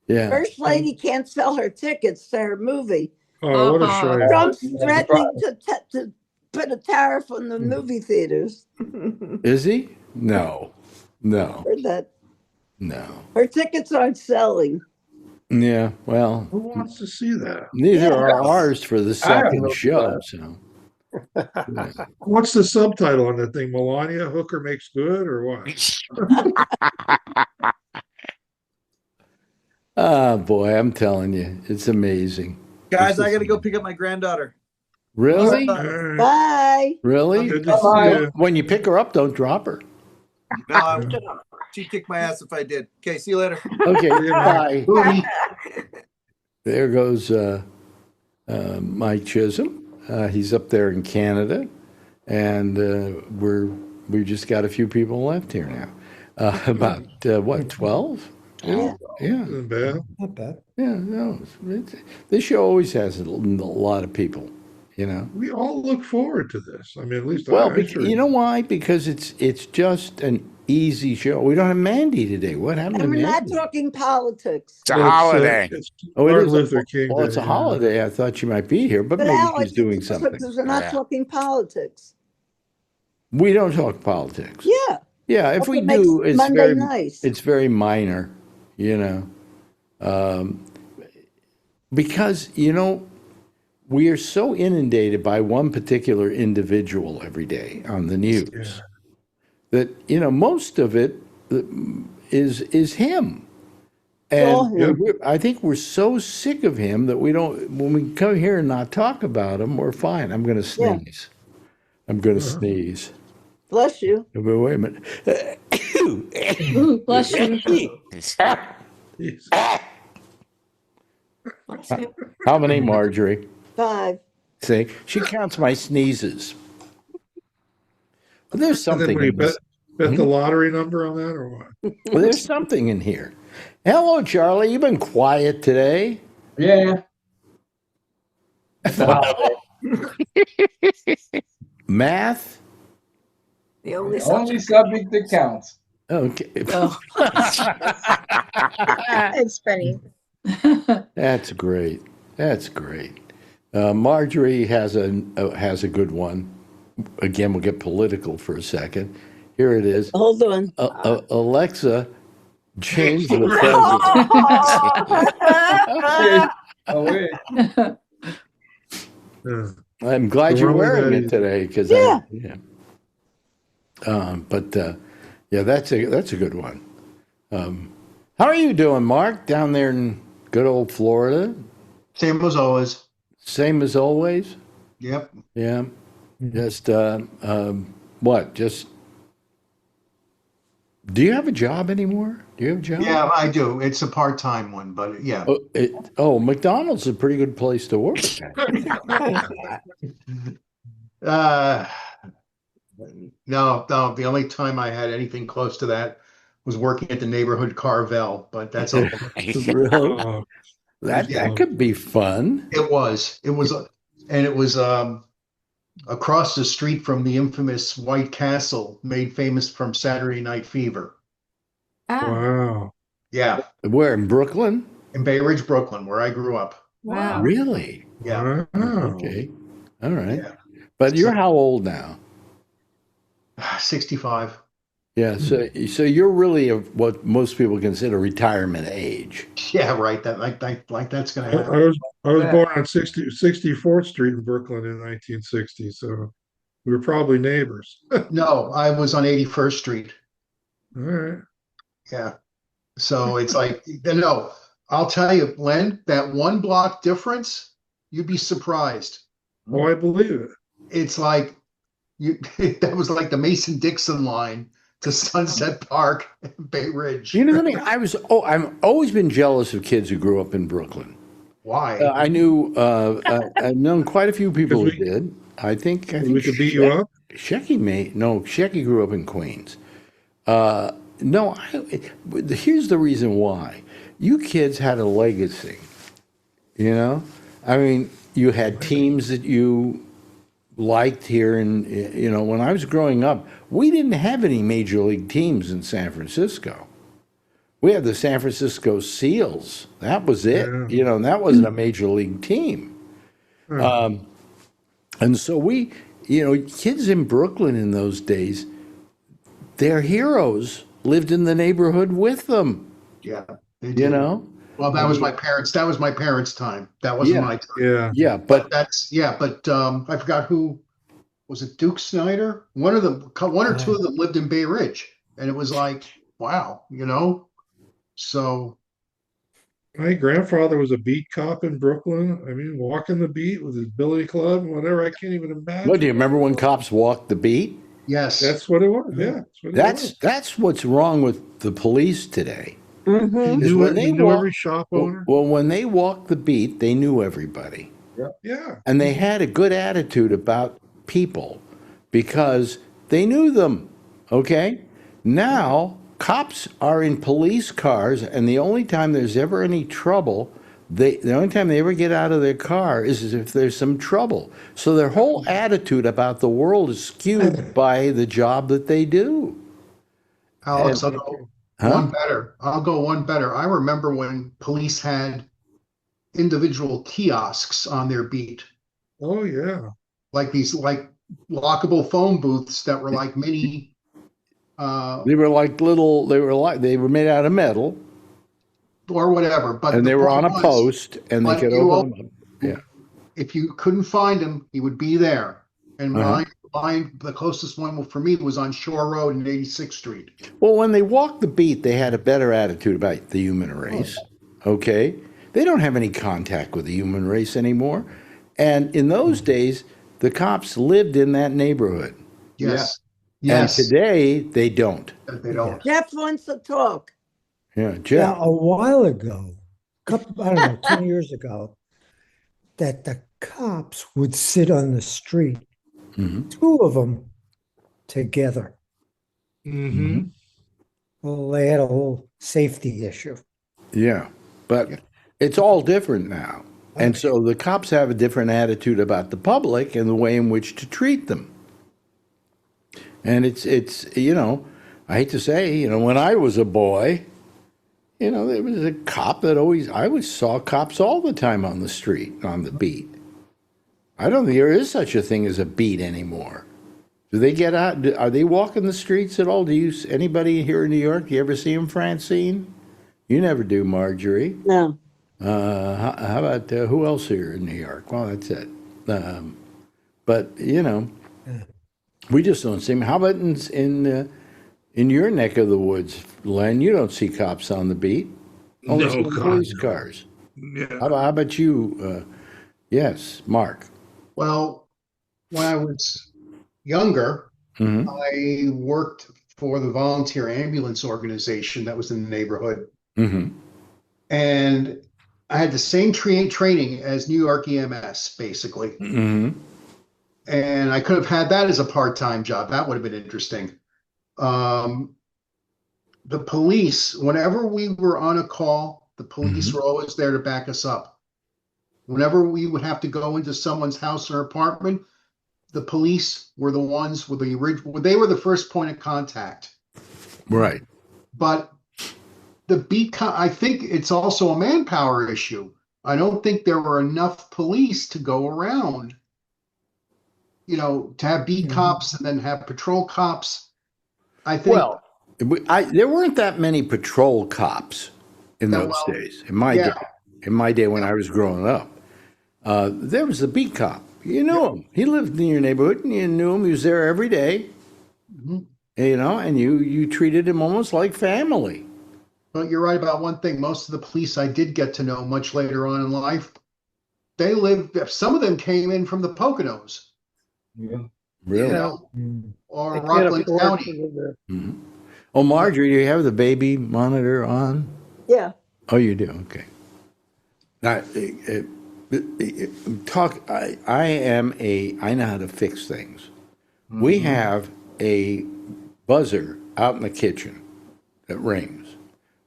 [SPEAKER 1] Yeah.
[SPEAKER 3] First lady can't sell her tickets to her movie.
[SPEAKER 4] Oh, what a show.
[SPEAKER 3] Trump's threatening to put a tariff on the movie theaters.
[SPEAKER 1] Is he? No.
[SPEAKER 3] Heard that.
[SPEAKER 1] No.
[SPEAKER 3] Her tickets aren't selling.
[SPEAKER 1] Yeah, well.
[SPEAKER 4] Who wants to see that?
[SPEAKER 1] Neither are ours for the second show. So.
[SPEAKER 4] What's the subtitle on that thing? Melania Hooker makes good, or what?
[SPEAKER 1] Oh boy, I'm telling you, it's amazing.
[SPEAKER 6] Guys, I got to go pick up my granddaughter.
[SPEAKER 1] Really?
[SPEAKER 3] Bye.
[SPEAKER 1] Really? When you pick her up, don't drop her.
[SPEAKER 6] No, she'd kick my ass if I did. Okay, see you later.
[SPEAKER 1] Okay, bye. There goes Mike Chisholm. He's up there in Canada, and we've just got a few people left here now. About what, 12?
[SPEAKER 3] Yeah.
[SPEAKER 4] Not bad.
[SPEAKER 13] Not bad.
[SPEAKER 1] Yeah, no. This show always has a lot of people.
[SPEAKER 4] We all look forward to this. I mean, at least
[SPEAKER 1] you know why? Because it's just an easy show. We don't have Mandy today. What happened
[SPEAKER 3] And
[SPEAKER 1] to
[SPEAKER 3] we're
[SPEAKER 1] Mandy?
[SPEAKER 3] not talking politics.
[SPEAKER 10] It's a holiday.
[SPEAKER 4] It's
[SPEAKER 1] Martin
[SPEAKER 4] Luther King
[SPEAKER 1] Well, it's a
[SPEAKER 4] Day,
[SPEAKER 1] holiday. I thought she might be here, but maybe
[SPEAKER 3] Alex,
[SPEAKER 1] she's doing
[SPEAKER 3] it's
[SPEAKER 1] something.
[SPEAKER 3] because we're not talking politics.
[SPEAKER 1] We don't talk politics.
[SPEAKER 3] Yeah.
[SPEAKER 1] Yeah, if
[SPEAKER 3] That's
[SPEAKER 1] we
[SPEAKER 3] what makes
[SPEAKER 1] do,
[SPEAKER 3] Monday nice.
[SPEAKER 1] it's very minor, because we are so inundated by one particular individual every day on the news that most of it is him. And
[SPEAKER 4] Yep.
[SPEAKER 1] I think we're so sick of him that we don't, when we come here and not talk about him, we're fine. I'm going to
[SPEAKER 3] Yeah.
[SPEAKER 1] sneeze. I'm going to sneeze.
[SPEAKER 3] Bless you.
[SPEAKER 1] Wait a minute.
[SPEAKER 8] Ooh, bless you.
[SPEAKER 1] How many, Marjorie?
[SPEAKER 3] 5.
[SPEAKER 1] See, she counts my sneezes. Well, there's
[SPEAKER 4] And then
[SPEAKER 1] something
[SPEAKER 4] when you
[SPEAKER 1] in this.
[SPEAKER 4] bet the lottery number on that or what?
[SPEAKER 1] Well, there's something in here. Hello, Charlie. You've been quiet today.
[SPEAKER 12] Yeah.
[SPEAKER 1] Math?
[SPEAKER 5] The only
[SPEAKER 12] Only
[SPEAKER 5] subject.
[SPEAKER 12] subject that counts.
[SPEAKER 1] Okay.
[SPEAKER 5] Oh.
[SPEAKER 11] It's funny.
[SPEAKER 1] That's great. That's great. Marjorie has a good one. Again, we'll get political for a second. Here it is.
[SPEAKER 3] Hold on.
[SPEAKER 1] Alexa, change the president.
[SPEAKER 12] Oh, wait.
[SPEAKER 1] I'm glad
[SPEAKER 4] So
[SPEAKER 1] you're
[SPEAKER 4] we're only
[SPEAKER 1] wearing
[SPEAKER 4] that
[SPEAKER 1] it
[SPEAKER 4] easy.
[SPEAKER 1] today because
[SPEAKER 3] Yeah.
[SPEAKER 1] yeah, that's a good one. How are you doing, Mark? Down there in good old Florida?
[SPEAKER 9] Same as always.
[SPEAKER 1] Same as always?
[SPEAKER 9] Yep.
[SPEAKER 1] Yeah. Just what? Just do you have a job anymore? Do you have a job?
[SPEAKER 9] Yeah, I do. It's a part-time one, but yeah.
[SPEAKER 1] McDonald's is a pretty good place to work.
[SPEAKER 9] No, the only time I had anything close to that was working at the neighborhood Carvel, but that's all.
[SPEAKER 1] Really? That could be fun.
[SPEAKER 9] It was, and it was across the street from the infamous White Castle, made famous from Saturday Night Fever.
[SPEAKER 4] Wow.
[SPEAKER 9] Yeah,
[SPEAKER 1] Where in Brooklyn?
[SPEAKER 9] in Bay Ridge, Brooklyn, where I grew up.
[SPEAKER 5] Wow.
[SPEAKER 1] Really?
[SPEAKER 9] Yeah.
[SPEAKER 4] Wow.
[SPEAKER 1] Okay. All right.
[SPEAKER 9] Yeah.
[SPEAKER 1] But you're how old now?
[SPEAKER 9] 65.
[SPEAKER 1] Yeah. So you're really of what most people consider retirement age.
[SPEAKER 9] Yeah, right. That like that's gonna happen.
[SPEAKER 4] I was born on 64th Street in Brooklyn in 1960, so we were probably neighbors.
[SPEAKER 9] No, I was on 81st Street.
[SPEAKER 4] All right.
[SPEAKER 9] Yeah. So it's like, no, I'll tell you, Len, that one block difference, you'd be surprised.
[SPEAKER 4] Oh, I believe it.
[SPEAKER 9] It's like that was like the Mason-Dixon line to Sunset Park, Bay Ridge.
[SPEAKER 1] You know something? I've always been jealous of kids who grew up in Brooklyn.
[SPEAKER 9] Why?
[SPEAKER 1] I've known quite a few people who did. I think
[SPEAKER 4] we could beat you up.
[SPEAKER 1] Shecky grew up in Queens. Here's the reason why. You kids had a legacy. You know, I mean, you had teams that you liked here, and when I was growing up, we didn't have any major league teams in San Francisco. We had the San Francisco Seals. That was it.
[SPEAKER 4] Yeah.
[SPEAKER 1] And that wasn't a major league team. And so kids in Brooklyn in those days, their heroes lived in the neighborhood with them.
[SPEAKER 9] Yeah. They did. Well, that was my parents. That was my parents' time. That wasn't my time.
[SPEAKER 4] Yeah.
[SPEAKER 1] Yeah,
[SPEAKER 9] but I forgot who was it. Duke Snyder. One or two of them lived in Bay Ridge, and it was like, wow, So,
[SPEAKER 4] my grandfather was a beat cop in Brooklyn. I mean, walking the beat with his billy club and whatever. I can't even imagine.
[SPEAKER 1] Well, do you remember when cops walked the beat?
[SPEAKER 9] Yes,
[SPEAKER 4] that's what it was. Yeah,
[SPEAKER 1] that's what's wrong with the police today.
[SPEAKER 3] Mm-hmm.
[SPEAKER 4] He knew every shop owner.
[SPEAKER 1] Well, when they walked the beat, they knew everybody.
[SPEAKER 4] Yeah.
[SPEAKER 1] And they had a good attitude about people because they knew them. Okay? Now, cops are in police cars, and the only time there's ever any trouble, the only time they ever get out of their car is if there's some trouble. So their whole attitude about the world is skewed by the job that they do.
[SPEAKER 9] Alex, I'll go one better. I remember when police had individual kiosks on their beat.
[SPEAKER 4] Oh yeah.
[SPEAKER 9] Like these lockable phone booths that were like mini.
[SPEAKER 1] They were made out of metal
[SPEAKER 9] or whatever,
[SPEAKER 1] and they were on a post, and they could open them up. Yeah.
[SPEAKER 9] If you couldn't find them, he would be there. And the closest one for me was on Shore Road and 86th Street.
[SPEAKER 1] Well, when they walked the beat, they had a better attitude about the human race. Okay? They don't have any contact with the human race anymore. And in those days, the cops lived in that neighborhood.
[SPEAKER 9] Yes.
[SPEAKER 1] And today, they don't.
[SPEAKER 9] They don't.
[SPEAKER 3] Jeff wants to talk.
[SPEAKER 1] Yeah, Jeff.
[SPEAKER 13] Yeah, a while ago, I don't know, 10 years ago, that the cops would sit on the street, two of them together. Well, they had a whole safety issue.
[SPEAKER 1] Yeah, but it's all different now. And so the cops have a different attitude about the public and the way in which to treat them. And it's I hate to say, when I was a boy, there was a cop that I always saw cops all the time on the street, on the beat. I don't think there is such a thing as a beat anymore. Do they get out? Are they walking the streets at all? Anybody here in New York, you ever see them, Francine? You never do, Marjorie.
[SPEAKER 3] No.
[SPEAKER 1] How about who else here in New York? Well, that's it. But we just don't see them. How about in your neck of the woods, Len? You don't see cops on the beat. Only some police cars.
[SPEAKER 4] Yeah.
[SPEAKER 1] How about you? Yes, Mark.
[SPEAKER 9] Well, when I was younger, I worked for the volunteer ambulance organization that was in the neighborhood. And I had the same training as New York EMS, basically. And I could have had that as a part-time job. That would have been interesting. The police, whenever we were on a call, the police were always there to back us up. Whenever we would have to go into someone's house or apartment, the police were the ones with the original. They were the first point of contact.
[SPEAKER 1] Right.
[SPEAKER 9] But I think it's also a manpower issue. I don't think there were enough police to go around. To have beat cops and then have patrol cops. I think. Well,
[SPEAKER 1] there weren't that many patrol cops in those days. In my day, when I was growing up, there was a beat cop. You knew him. He lived in your neighborhood, and you knew him. He was there every day. And you treated him almost like family.
[SPEAKER 9] Well, you're right about one thing. Most of the police I did get to know much later on in life, some of them came in from the Poconos.
[SPEAKER 1] Yeah. Really?
[SPEAKER 9] Or Rockland County.
[SPEAKER 1] Oh, Marjorie, do you have the baby monitor on?
[SPEAKER 3] Yeah.
[SPEAKER 1] Oh, you do? Okay. Now, I know how to fix things. We have a buzzer out in the kitchen that rings.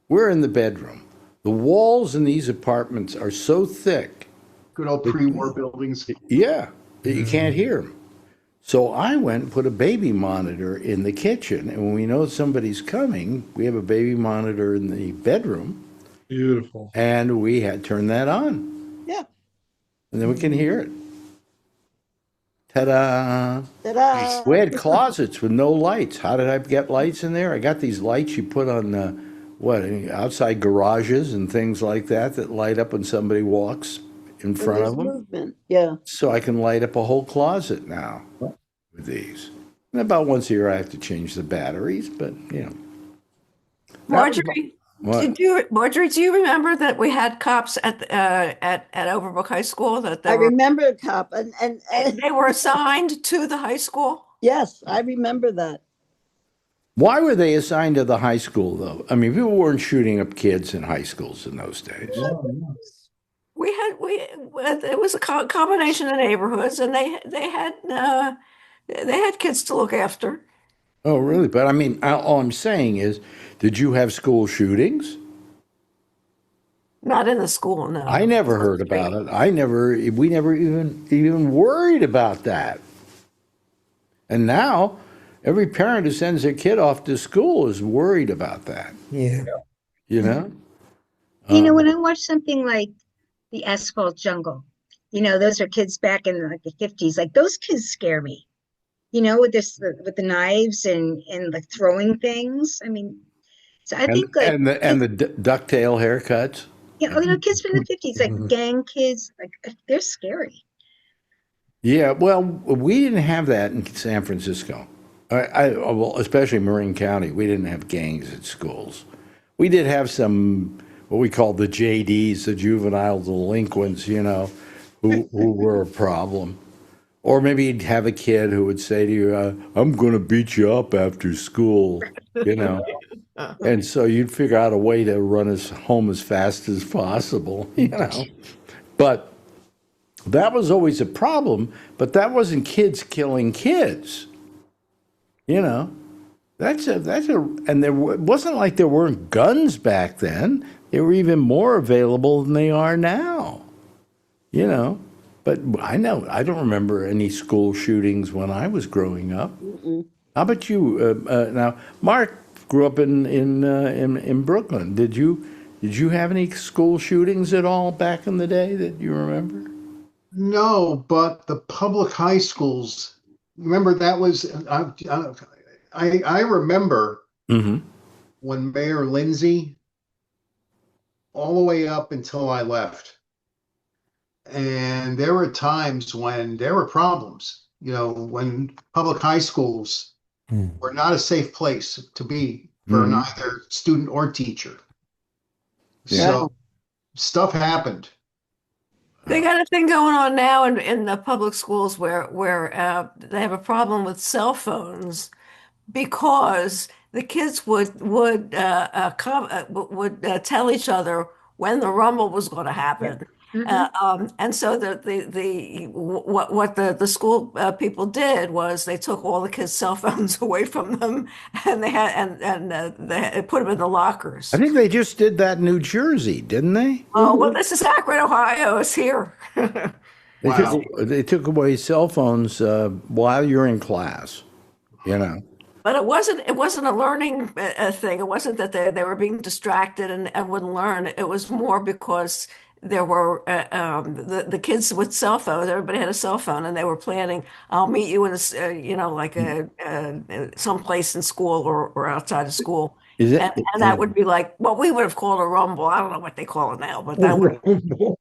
[SPEAKER 1] We're in the bedroom. The walls in these apartments are so thick.
[SPEAKER 9] Good old pre-war buildings.
[SPEAKER 1] Yeah, that you can't hear them. So I went and put a baby monitor in the kitchen, and when we know somebody's coming, we have a baby monitor in the bedroom.
[SPEAKER 4] Beautiful.
[SPEAKER 1] And we had turned that on.
[SPEAKER 3] Yeah.
[SPEAKER 1] And then we can hear it. Ta-da!
[SPEAKER 3] Ta-da!
[SPEAKER 1] We had closets with no lights. How did I get lights in there? I got these lights you put on outside garages and things like that light up when somebody walks in front of them.
[SPEAKER 3] Movement. Yeah.
[SPEAKER 1] So I can light up a whole closet now with these. And about once a year I have to change the batteries, but
[SPEAKER 5] Marjorie, Marjorie, do you remember that we had cops at Overbrook High School?
[SPEAKER 3] I remember a cop, and
[SPEAKER 5] they were assigned to the high school.
[SPEAKER 3] Yes, I remember that.
[SPEAKER 1] Why were they assigned to the high school, though? I mean, people weren't shooting up kids in high schools in those days.
[SPEAKER 5] It was a combination of neighborhoods, and they had kids to look after.
[SPEAKER 1] Oh, really? But I mean, all I'm saying is, did you have school shootings?
[SPEAKER 5] Not in the school, no.
[SPEAKER 1] I never heard about it. We never even worried about that. And now, every parent who sends their kid off to school is worried about that.
[SPEAKER 13] Yeah.
[SPEAKER 1] You know?
[SPEAKER 11] When I watch something like The Asphalt Jungle, those are kids back in like the 50s. Like those kids scare me. With the knives and like throwing things. I mean, so I think like
[SPEAKER 1] and the ducktail haircuts.
[SPEAKER 11] Yeah, kids from the 50s, like gang kids, like they're scary.
[SPEAKER 1] Yeah, well, we didn't have that in San Francisco. Well, especially Marin County, we didn't have gangs at schools. We did have some what we called the JDs, the juvenile delinquents, who were a problem. Or maybe you'd have a kid who would say to you, "I'm going to beat you up after school," you know. And so you'd figure out a way to run us home as fast as possible, But that was always a problem, but that wasn't kids killing kids. You know, and it wasn't like there weren't guns back then. They were even more available than they are now. You know, but I don't remember any school shootings when I was growing up. How about you? Now, Mark grew up in Brooklyn. Did you have any school shootings at all back in the day that you remember?
[SPEAKER 9] No, but the public high schools, remember that was, I remember when Mayor Lindsay, all the way up until I left. And there were times when there were problems, when public high schools were not a safe place to be for neither student or teacher.
[SPEAKER 5] Yeah.
[SPEAKER 9] So stuff happened.
[SPEAKER 5] They got a thing going on now in the public schools where they have a problem with cell phones because the kids would tell each other when the rumble was going to happen. And so what the school people did was they took all the kids' cell phones away from them, and they put them in the lockers.
[SPEAKER 1] I think they just did that in New Jersey, didn't they?
[SPEAKER 5] Oh, well, this is Akron, Ohio. It's here.
[SPEAKER 1] They took away cell phones while you're in class,
[SPEAKER 5] But it wasn't a learning thing. It wasn't that they were being distracted and wouldn't learn. It was more because there were the kids with cell phones. Everybody had a cell phone, and they were planning. I'll meet you in some place in school or outside of school. And that would be like what we would have called a rumble. I don't know what they call it now, but that would.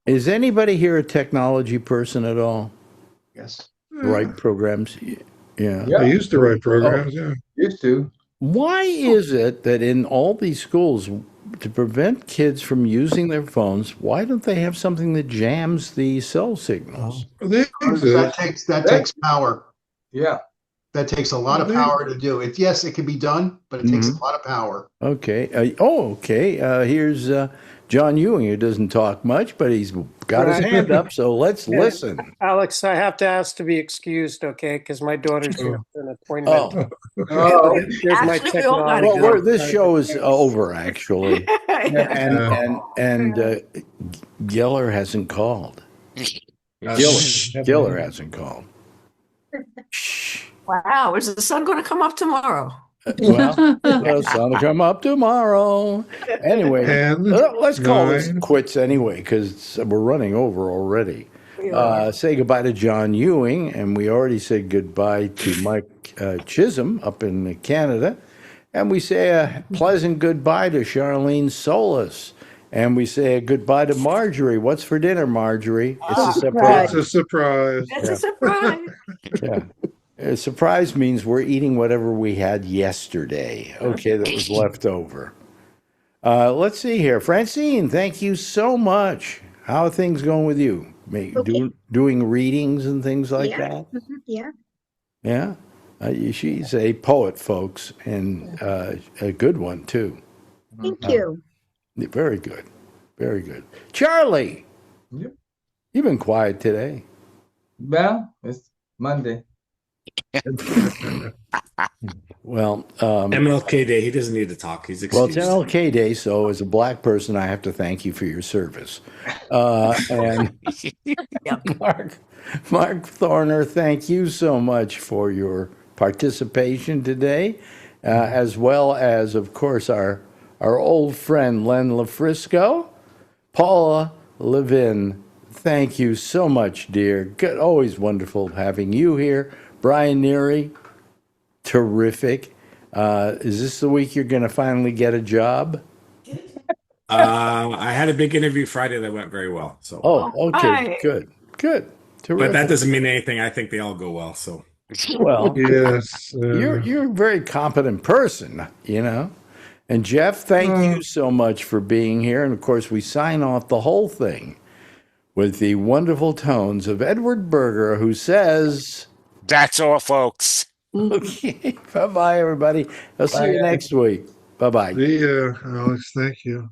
[SPEAKER 1] Is anybody here a technology person at all?
[SPEAKER 9] Yes.
[SPEAKER 1] Write programs? Yeah.
[SPEAKER 4] I used to write programs, yeah.
[SPEAKER 12] Used to.
[SPEAKER 1] Why is it that in all these schools, to prevent kids from using their phones, why don't they have something that jams the cell signals?
[SPEAKER 9] That takes power.
[SPEAKER 12] Yeah.
[SPEAKER 9] That takes a lot of power to do it. Yes, it can be done, but it takes a lot of power.
[SPEAKER 1] Okay. Okay. Here's John Ewing, who doesn't talk much, but he's got his hand up, so let's listen.
[SPEAKER 7] Alex, I have to ask to be excused, okay? Because my daughter's got an appointment. Here's my technology.
[SPEAKER 1] Well, this show is over, actually. And Geller hasn't called. Geller hasn't called.
[SPEAKER 5] Wow, is the sun going to come up tomorrow?
[SPEAKER 1] Well, the sun will come up tomorrow. Anyway, let's call this quits anyway, because we're running over already. Say goodbye to John Ewing, and we already said goodbye to Mike Chisholm up in Canada. And we say a pleasant goodbye to Charlene Solis. And we say a goodbye to Marjorie. What's for dinner, Marjorie? It's a surprise.
[SPEAKER 4] It's a surprise.
[SPEAKER 5] It's a surprise.
[SPEAKER 1] Yeah. A surprise means we're eating whatever we had yesterday. Okay, that was left over. Let's see here. Francine, thank you so much. How are things going with you? Doing readings and things like that?
[SPEAKER 11] Yeah.
[SPEAKER 1] Yeah? She's a poet, folks, and a good one, too.
[SPEAKER 11] Thank you.
[SPEAKER 1] Very good. Very good. Charlie,
[SPEAKER 12] Yep.
[SPEAKER 1] You've been quiet today.
[SPEAKER 12] Well, it's Monday.
[SPEAKER 1] Well,
[SPEAKER 2] MLK Day, he doesn't need to talk. He's excused.
[SPEAKER 1] Well, it's MLK Day, so as a black person, I have to thank you for your service. And Mark Thorner, thank you so much for your participation today, as well as, of course, our old friend Len LaFrisco. Paula Levin, thank you so much, dear. Good, always wonderful having you here. Brian Neary, terrific. Is this the week you're going to finally get a job?
[SPEAKER 2] I had a big interview Friday that went very well. So.
[SPEAKER 1] Oh, okay, good.
[SPEAKER 2] But that doesn't mean anything. I think they all go well. So,
[SPEAKER 1] well,
[SPEAKER 4] yes,
[SPEAKER 1] you're a very competent person, you know. And Jeff, thank you so much for being here. And of course, we sign off the whole thing with the wonderful tones of Edward Berger, who says,
[SPEAKER 10] "That's all, folks."
[SPEAKER 1] Okay, bye-bye, everybody. I'll see you next week. Bye-bye.
[SPEAKER 4] See ya, Alex. Thank you.